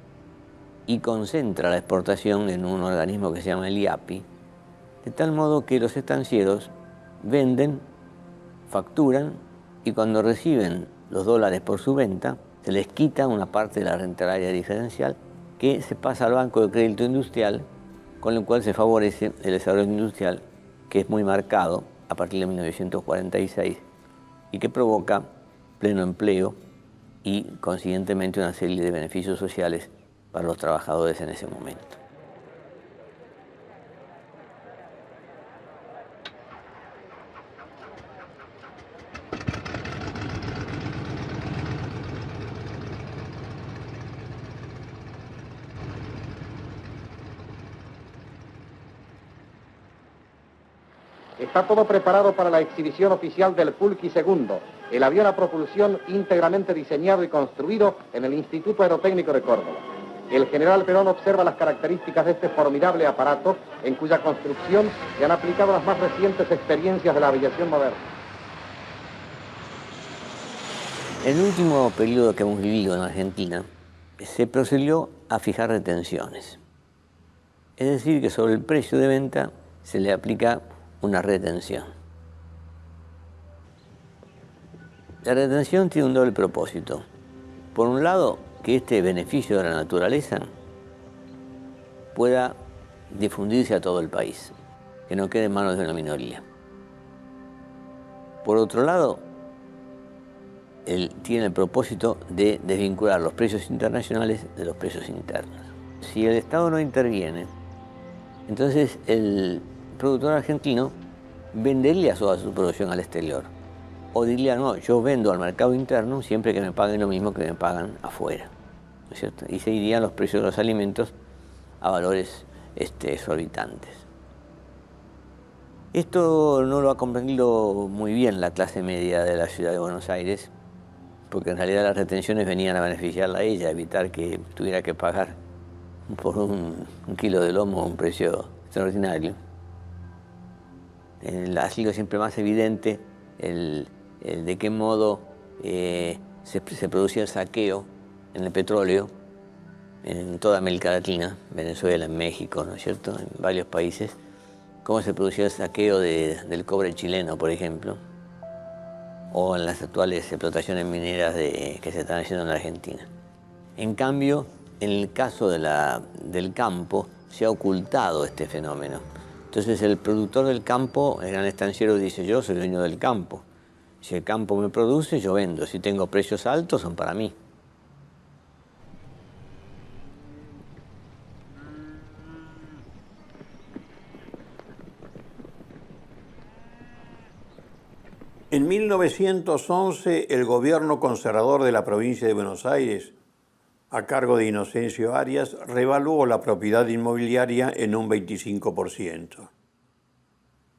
y concentra la exportación en un organismo que se llama el IAPI, de tal modo que los estancieros venden, facturan y cuando reciben los dólares por su venta, se les quita una parte de la renteraria diferencial que se pasa al Banco de Crédito Industrial, con lo cual se favorece el desarrollo industrial, que es muy marcado a partir de 1946 y que provoca pleno empleo y consiguientemente una serie de beneficios sociales para los trabajadores en ese momento. Está todo preparado para la exhibición oficial del Pulqui II, el avión a propulsión íntegramente diseñado y construido en el Instituto Aerotécnico de Córdoba. El general Perón observa las características de este formidable aparato, en cuya construcción se han aplicado las más recientes experiencias de la aviación moderna. En el último periodo que hemos vivido en Argentina, se procedió a fijar retenciones. Es decir, que sobre el precio de venta se le aplica una retención. La retención tiene un doble propósito. Por un lado, que este beneficio de la naturaleza pueda difundirse a todo el país, que no quede en manos de una minoría. Por otro lado, él tiene el propósito de desvincular los precios internacionales de los precios internos. Si el Estado no interviene, entonces el productor argentino vendería toda su producción al exterior. O diría, no, yo vendo al mercado interno siempre que me paguen lo mismo que me pagan afuera, ¿no es cierto? Y se irían los precios de los alimentos a valores exorbitantes. Esto no lo ha comprendido muy bien la clase media de la ciudad de Buenos Aires, porque en realidad las retenciones venían a beneficiarla a ella, evitar que tuviera que pagar por un kilo de lomo un precio extraordinario. Ha sido siempre más evidente el de qué modo se producía el saqueo en el petróleo en toda América Latina, Venezuela, en México, ¿no es cierto?, en varios países, cómo se producía el saqueo del cobre chileno, por ejemplo, o en las actuales explotaciones mineras que se están haciendo en la Argentina. En cambio, en el caso del campo, se ha ocultado este fenómeno. Entonces el productor del campo, el gran estanciero, dice, yo soy dueño del campo. Si el campo me produce, yo vendo. Si tengo precios altos, son para mí. En 1911, el gobierno conservador de la provincia de Buenos Aires, a cargo de Inocencio Arias, revaluó la propiedad inmobiliaria en un 25%.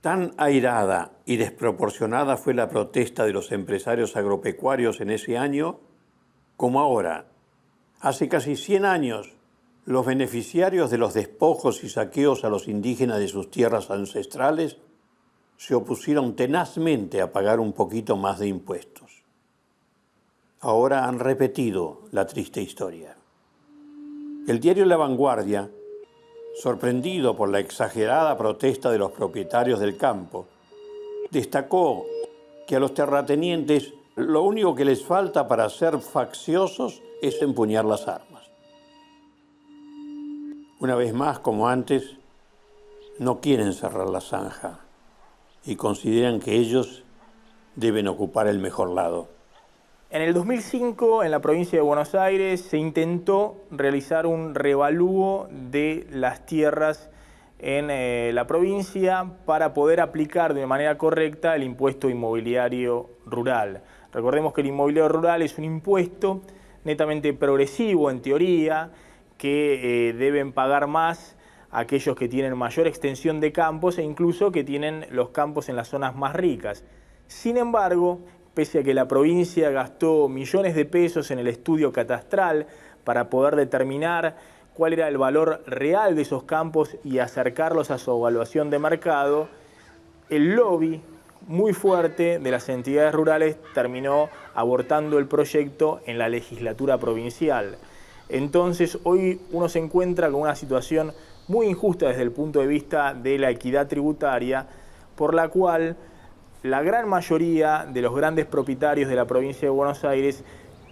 Tan airada y desproporcionada fue la protesta de los empresarios agropecuarios en ese año, como ahora. Hace casi 100 años, los beneficiarios de los despojos y saqueos a los indígenas de sus tierras ancestrales se opusieron tenazmente a pagar un poquito más de impuestos. Ahora han repetido la triste historia. El diario La Vanguardia, sorprendido por la exagerada protesta de los propietarios del campo, destacó que a los terratenientes lo único que les falta para ser facciosos es empuñar las armas. Una vez más, como antes, no quieren cerrar la zanja y consideran que ellos deben ocupar el mejor lado. En el 2005, en la provincia de Buenos Aires, se intentó realizar un revalúo de las tierras en la provincia para poder aplicar de manera correcta el impuesto inmobiliario rural. Recordemos que el inmobiliario rural es un impuesto netamente progresivo en teoría, que deben pagar más aquellos que tienen mayor extensión de campos e incluso que tienen los campos en las zonas más ricas. Sin embargo, pese a que la provincia gastó millones de pesos en el estudio catastral para poder determinar cuál era el valor real de esos campos y acercarlos a su evaluación de mercado, el lobby muy fuerte de las entidades rurales terminó abortando el proyecto en la legislatura provincial. Entonces hoy uno se encuentra con una situación muy injusta desde el punto de vista de la equidad tributaria, por la cual la gran mayoría de los grandes propietarios de la provincia de Buenos Aires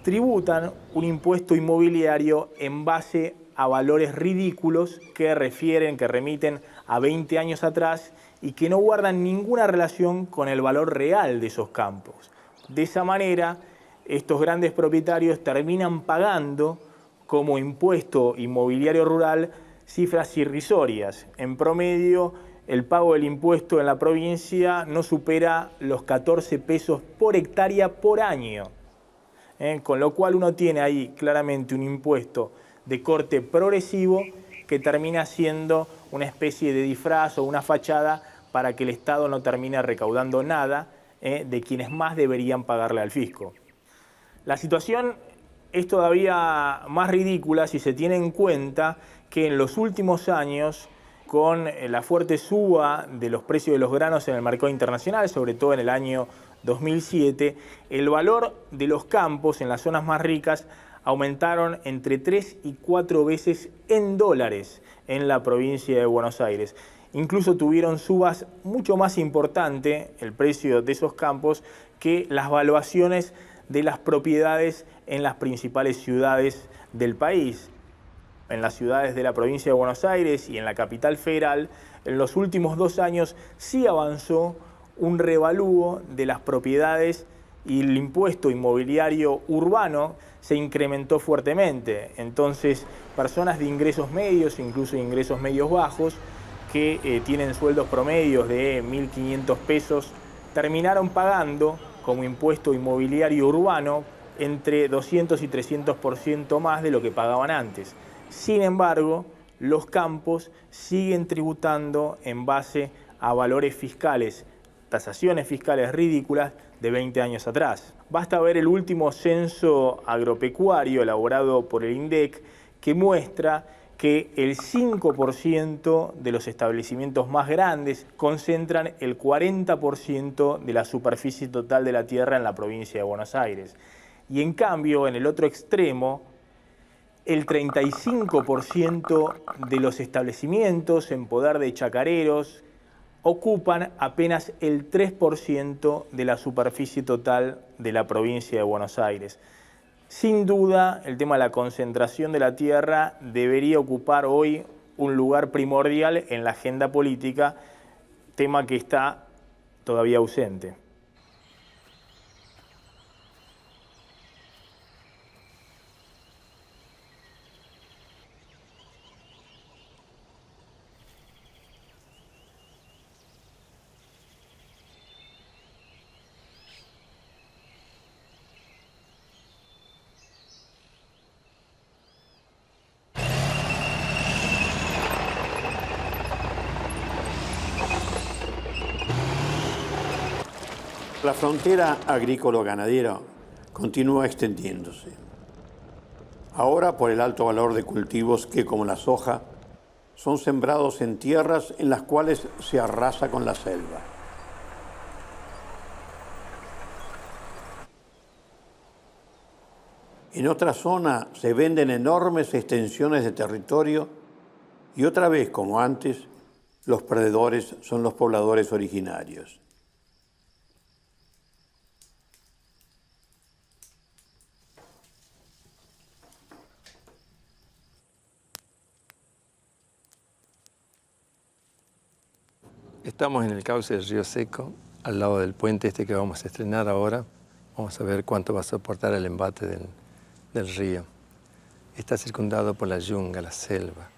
tributan un impuesto inmobiliario en base a valores ridículos que remiten a 20 años atrás y que no guardan ninguna relación con el valor real de esos campos. De esa manera, estos grandes propietarios terminan pagando como impuesto inmobiliario rural cifras irrisorias. En promedio, el pago del impuesto en la provincia no supera los 14 pesos por hectárea por año. Con lo cual uno tiene ahí claramente un impuesto de corte progresivo que termina siendo una especie de disfraz o una fachada para que el Estado no termine recaudando nada de quienes más deberían pagarle al fisco. La situación es todavía más ridícula si se tiene en cuenta que en los últimos años, con la fuerte suba de los precios de los granos en el mercado internacional, sobre todo en el año 2007, el valor de los campos en las zonas más ricas aumentaron entre 3 y 4 veces en dólares en la provincia de Buenos Aires. Incluso tuvieron subas mucho más importantes el precio de esos campos que las valuaciones de las propiedades en las principales ciudades del país. En las ciudades de la provincia de Buenos Aires y en la capital federal, en los últimos 2 años sí avanzó un revalúo de las propiedades y el impuesto inmobiliario urbano se incrementó fuertemente. Entonces, personas de ingresos medios, incluso ingresos medios bajos, que tienen sueldos promedios de 1.500 pesos, terminaron pagando como impuesto inmobiliario urbano entre 200 y 300% más de lo que pagaban antes. Sin embargo, los campos siguen tributando en base a valores fiscales, tasaciones fiscales ridículas de 20 años atrás. Basta ver el último censo agropecuario elaborado por el INDEC que muestra que el 5% de los establecimientos más grandes concentran el 40% de la superficie total de la tierra en la provincia de Buenos Aires. Y en cambio, en el otro extremo, el 35% de los establecimientos en poder de chacareros ocupan apenas el 3% de la superficie total de la provincia de Buenos Aires. Sin duda, el tema de la concentración de la tierra debería ocupar hoy un lugar primordial en la agenda política, tema que está todavía ausente. La frontera agrícola-ganadera continúa extendiéndose. Ahora por el alto valor de cultivos que, como la soja, son sembrados en tierras en las cuales se arrasa con la selva. En otra zona se venden enormes extensiones de territorio y otra vez, como antes, los perdedores son los pobladores originarios. Estamos en el cauce del Río Seco, al lado del puente este que vamos a estrenar ahora, Vamos a ver cuánto va a soportar el embate del río. Está circundado por la yunga, la selva.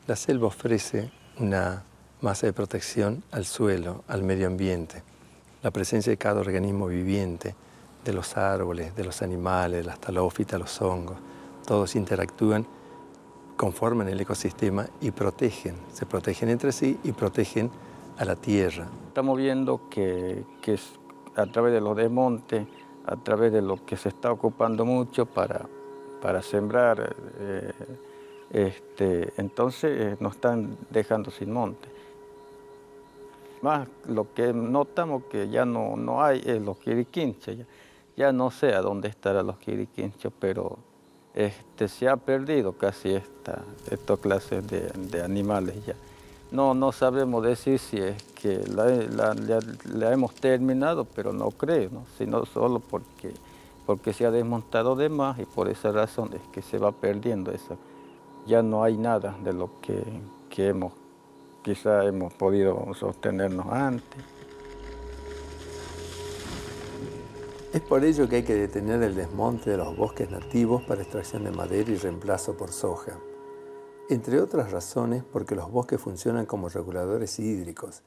La selva ofrece una masa de protección al suelo, al medio ambiente. La presencia de cada organismo viviente, de los árboles, de los animales, las talófitas, los hongos, todos interactúan, conforman el ecosistema y protegen. Se protegen entre sí y protegen a la tierra. Estamos viendo que a través de los desmontes, a través de lo que se está ocupando mucho para sembrar, entonces nos están dejando sin monte. Más lo que notamos que ya no hay es los quiriquinchos. Ya no sé a dónde estarán los quiriquinchos, pero se ha perdido casi esta clase de animales ya. No sabemos decir si es que la hemos terminado, pero no creo, ¿no? Sino solo porque se ha desmontado de más y por esa razón es que se va perdiendo eso. Ya no hay nada de lo que quizá hemos podido sostenernos antes. Es por ello que hay que detener el desmonte de los bosques nativos para extracción de madera y reemplazo por soja. Entre otras razones, porque los bosques funcionan como reguladores hídricos.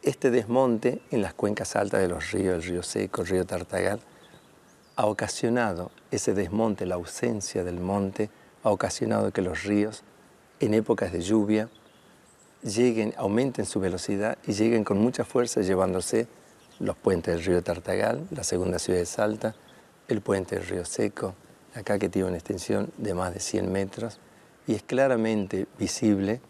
Este desmonte en las cuencas altas de los ríos, el río Seco, el río Tartagal, ha ocasionado ese desmonte, la ausencia del monte, ha ocasionado que los ríos en épocas de lluvia aumenten su velocidad y lleguen con mucha fuerza llevándose los puentes del río Tartagal, la segunda ciudad de Salta, el puente del río Seco, acá que tiene una extensión de más de 100 metros y es claramente visible,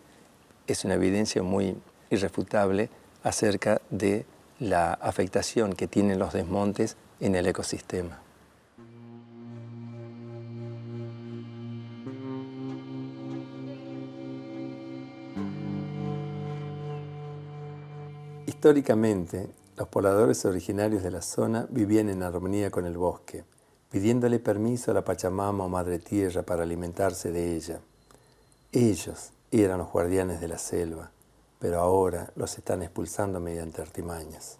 es una evidencia muy irrefutable acerca de la afectación que tienen los desmontes en el ecosistema. Históricamente, los pobladores originarios de la zona vivían en armonía con el bosque, pidiéndole permiso a la Pachamama o Madre Tierra para alimentarse de ella. Ellos eran los guardianes de la selva, pero ahora los están expulsando mediante artimañas.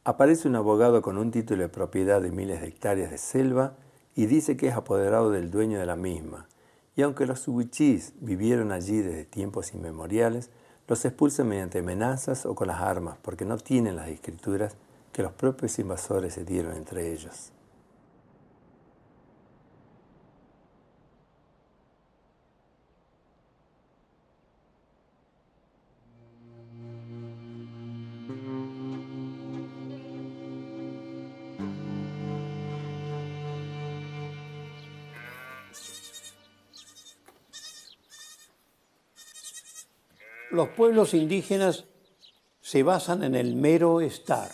Aparece un abogado con un título de propiedad de miles de hectáreas de selva y dice que es apoderado del dueño de la misma. Y aunque los huichís vivieron allí desde tiempos inmemoriales, los expulsan mediante amenazas o con las armas, porque no tienen las escrituras que los propios invasores se dieron entre ellos. Los pueblos indígenas se basan en el mero estar,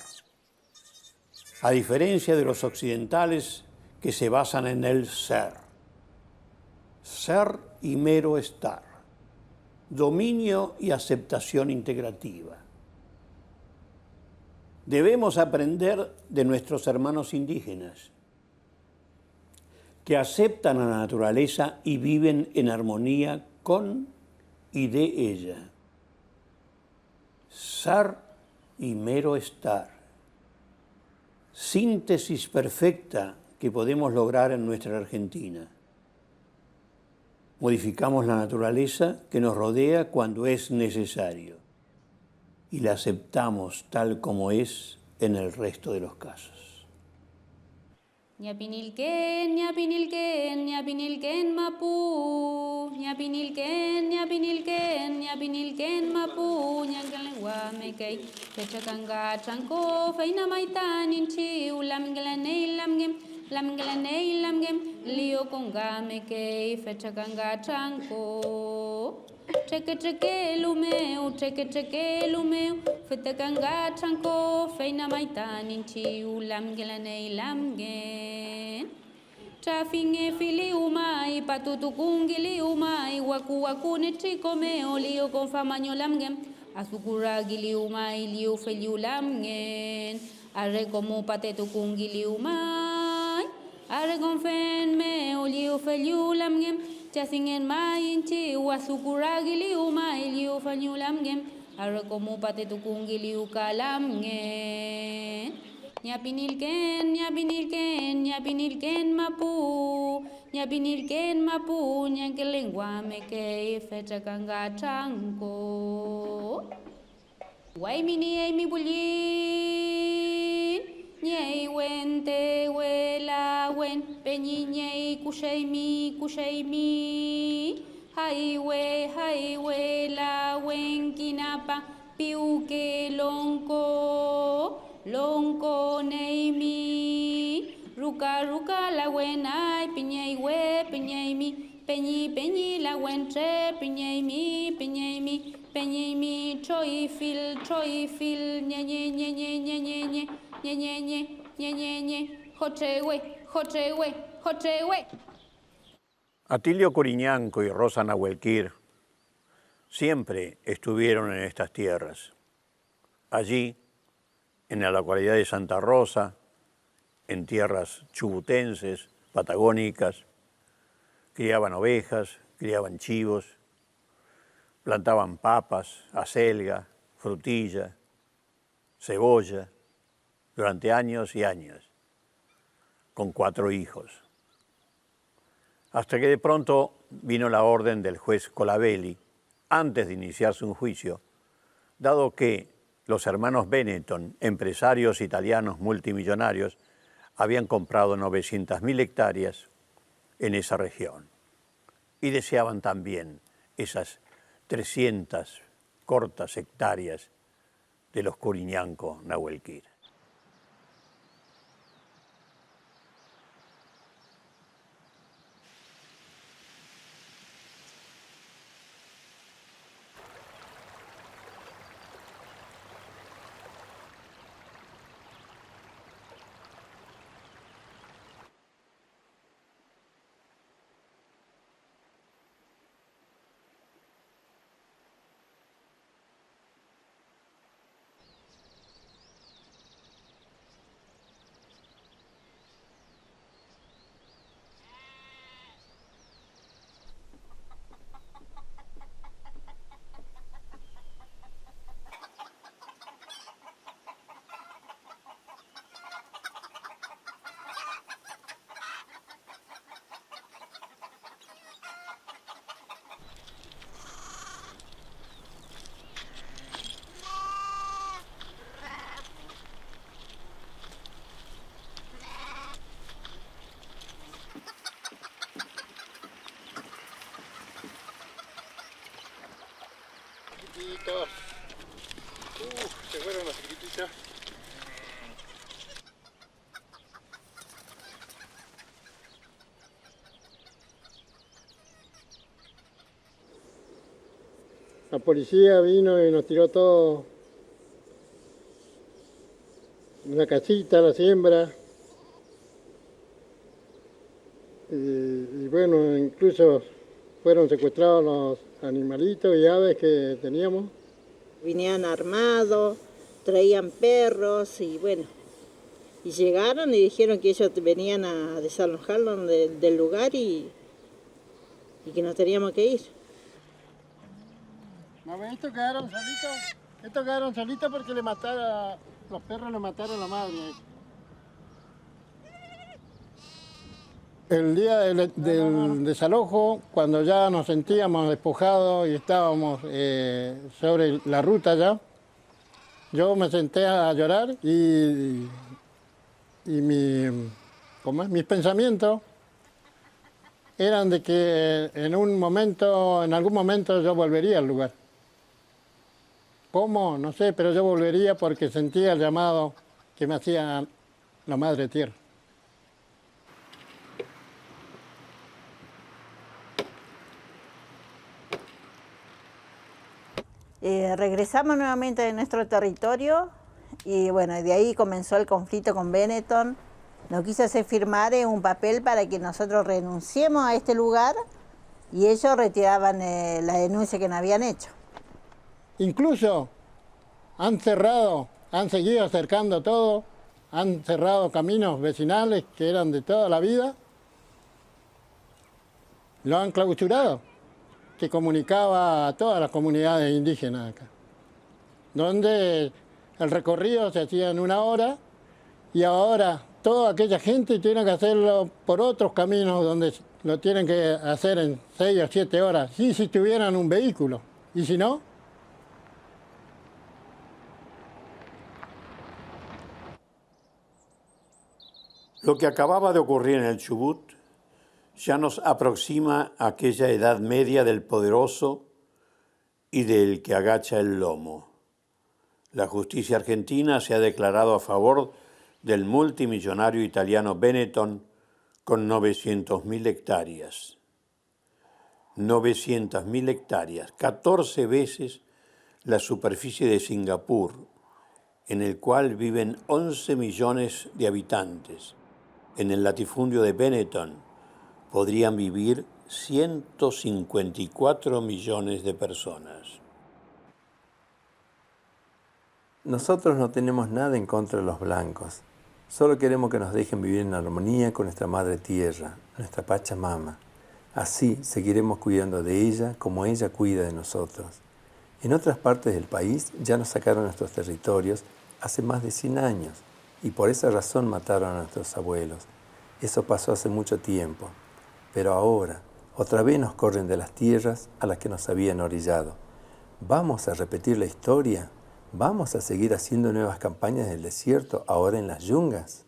a diferencia de los occidentales que se basan en el ser. Ser y mero estar, dominio y aceptación integrativa. Debemos aprender de nuestros hermanos indígenas, que aceptan a la naturaleza y viven en armonía con y de ella. Ser y mero estar. Síntesis perfecta que podemos lograr en nuestra Argentina. Modificamos la naturaleza que nos rodea cuando es necesario y la aceptamos tal como es en el resto de los casos. Ñapinilquén, ñapinilquén, ñapinilquén mapú, ñapinilquén, ñapinilquén, ñapinilquén mapú, ñangalenguamekei, pechacanga chanco, feina maitanin chiu, lamgelanei lamgem, lio congamekei, fechacanga chanco. Treque lumeu, fete kanga tranco, feina maitan inchi ulam gelanei lamgen. Trafinge fili umai, patutukungi li umai, waku ne chico meo, lio con famaño lamgen. Azukura gili umai, liu feliu lamgen. Arre como patetukungi li umai, arre con fen meo, liu feliu lamgen. Chasingen mai inchi, wasukura gili umai, liu feliu lamgen. Arre como patetukungi liu kalamgen. Ñapinilken, ñapinilken, ñapinilken mapu, ñapinilken mapu, ñanque lengua me que fecha canga chanco. Guaymini ei mi bulin, ñei wente huela wen, peñi ñei kusheimi, highway la wen kinapa, piuque lonco neimi, ruca la wen ay, piñei we, peñi la wen tre, piñei mi, choi fil, ñe, jochewe. Atilio Coriñanco y Rosa Nahuelquir siempre estuvieron en estas tierras. Allí, en la localidad de Santa Rosa, en tierras chubutenses, patagónicas, criaban ovejas, criaban chivos, plantaban papas, acelga, frutilla, cebolla, durante años y años, con 4 hijos. Hasta que de pronto vino la orden del juez Colabelli, antes de iniciarse un juicio, dado que los hermanos Benetton, empresarios italianos multimillonarios, habían comprado 900.000 hectáreas en esa región y deseaban también esas 300 cortas hectáreas de los Coriñanco Nahuelquir. Chiquititos. Se fueron las chiquititas. La policía vino y nos tiró todo. Una casita, la siembra. Y bueno, incluso fueron secuestrados los animalitos y aves que teníamos. Venían armados, traían perros y bueno, y llegaron y dijeron que ellos venían a desalojarlos del lugar y que nos teníamos que ir. Mamá, estos quedaron solitos porque los perros le mataron a la madre. El día del desalojo, cuando ya nos sentíamos despojados y estábamos sobre la ruta ya, yo me senté a llorar y mis pensamientos eran de que en algún momento yo volvería al lugar. ¿Cómo? No sé, pero yo volvería porque sentía el llamado que me hacía la Madre Tierra. Regresamos nuevamente a nuestro territorio y bueno, de ahí comenzó el conflicto con Benetton. Nos quiso hacer firmar un papel para que nosotros renunciemos a este lugar y ellos retiraban la denuncia que nos habían hecho. Incluso han cerrado, han seguido acercando todo, han cerrado caminos vecinales que eran de toda la vida, lo han clausurado, que comunicaba a todas las comunidades indígenas acá, donde el recorrido se hacía en 1 hora y ahora toda aquella gente tiene que hacerlo por otros caminos donde lo tienen que hacer en 6 o 7 horas, sí, si tuvieran un vehículo, y si no. Lo que acababa de ocurrir en el Chubut ya nos aproxima a aquella edad media del poderoso y del que agacha el lomo. La justicia argentina se ha declarado a favor del multimillonario italiano Benetton con 900.000 hectáreas. 900.000 hectáreas, 14 veces la superficie de Singapur, en el cual viven 11 millones de habitantes. En el latifundio de Benetton podrían vivir 154 millones de personas. Nosotros no tenemos nada en contra de los blancos. Solo queremos que nos dejen vivir en armonía con nuestra madre tierra, nuestra Pachamama. Así seguiremos cuidando de ella como ella cuida de nosotros. En otras partes del país ya nos sacaron nuestros territorios hace más de 100 años y por esa razón mataron a nuestros abuelos. Eso pasó hace mucho tiempo. Pero ahora, otra vez nos corren de las tierras a las que nos habían orillado. ¿Vamos a repetir la historia? ¿Vamos a seguir haciendo nuevas campañas del desierto ahora en las yungas?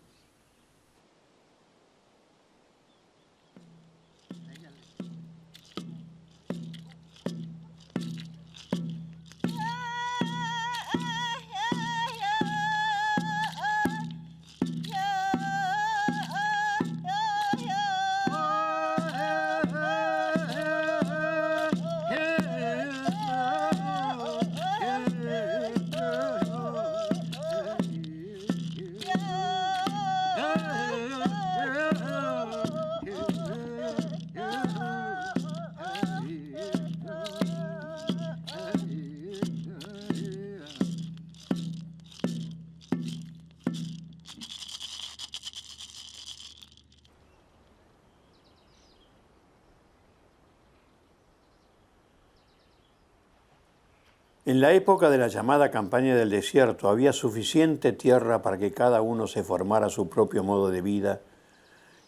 En la época de la llamada campaña del desierto había suficiente tierra para que cada uno se formara su propio modo de vida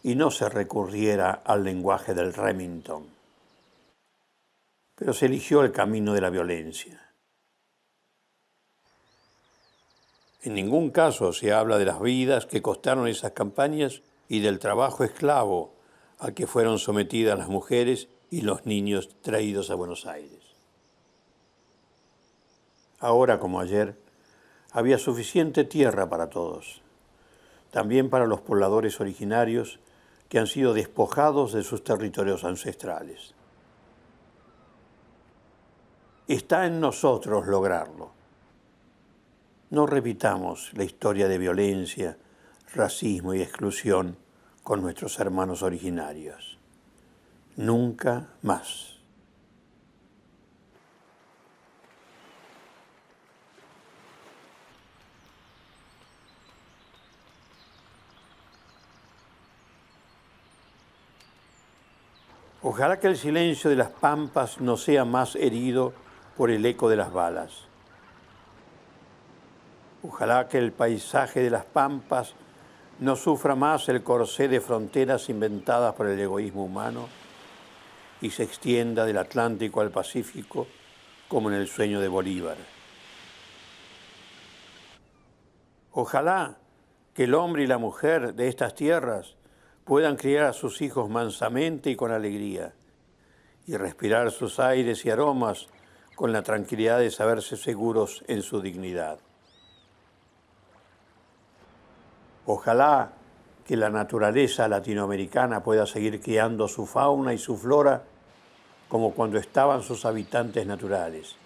y no se recurriera al lenguaje del Remington. Pero se eligió el camino de la violencia. En ningún caso se habla de las vidas que costaron esas campañas y del trabajo esclavo al que fueron sometidas las mujeres y los niños traídos a Buenos Aires. Ahora como ayer, había suficiente tierra para todos, también para los pobladores originarios que han sido despojados de sus territorios ancestrales. Está en nosotros lograrlo. No repitamos la historia de violencia, racismo y exclusión con nuestros hermanos originarios. Nunca más. Ojalá que el silencio de las pampas no sea más herido por el eco de las balas. Ojalá que el paisaje de las pampas no sufra más el corsé de fronteras inventadas por el egoísmo humano y se extienda del Atlántico al Pacífico como en el sueño de Bolívar. Ojalá que el hombre y la mujer de estas tierras puedan criar a sus hijos mansamente y con alegría, y respirar sus aires y aromas con la tranquilidad de saberse seguros en su dignidad. Ojalá que la naturaleza latinoamericana pueda seguir criando su fauna y su flora como cuando estaban sus habitantes naturales,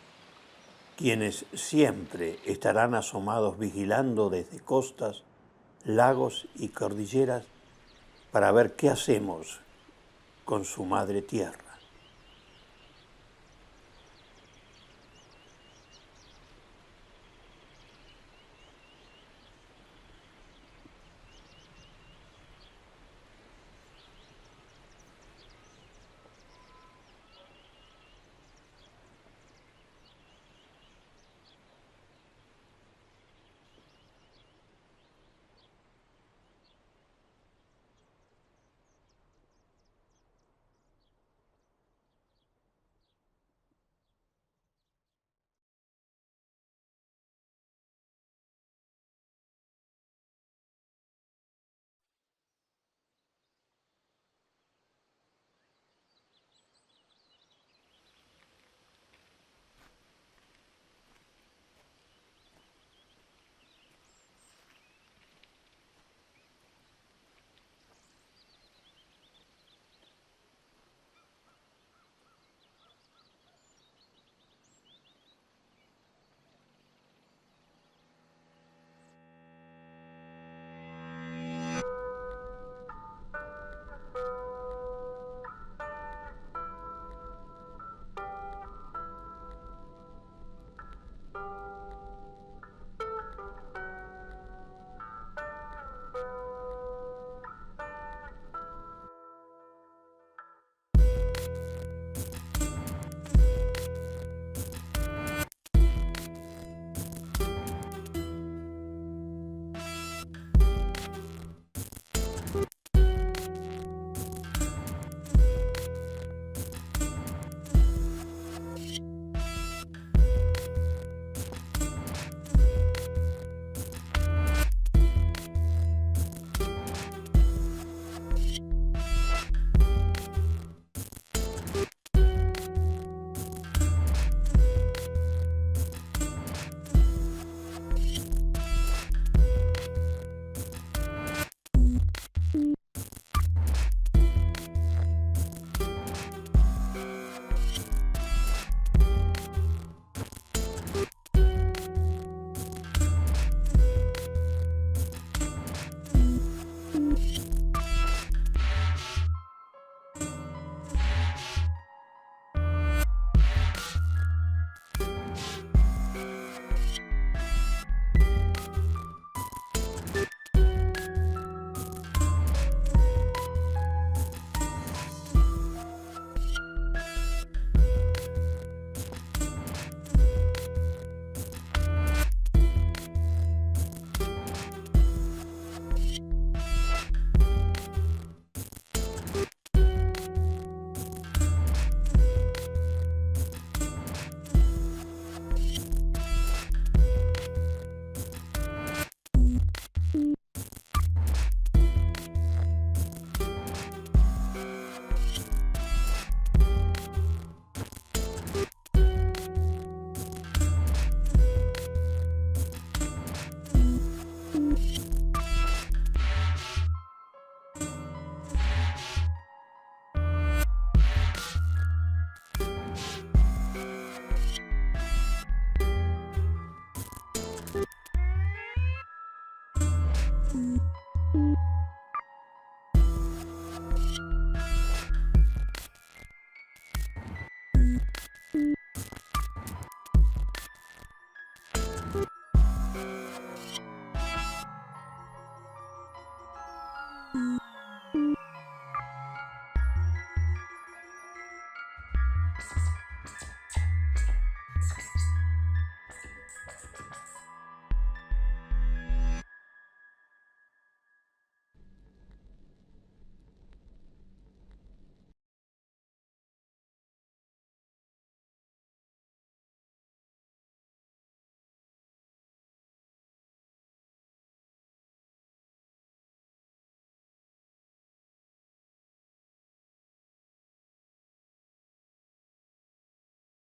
quienes siempre estarán asomados vigilando desde costas, lagos y cordilleras para ver qué hacemos con su madre tierra.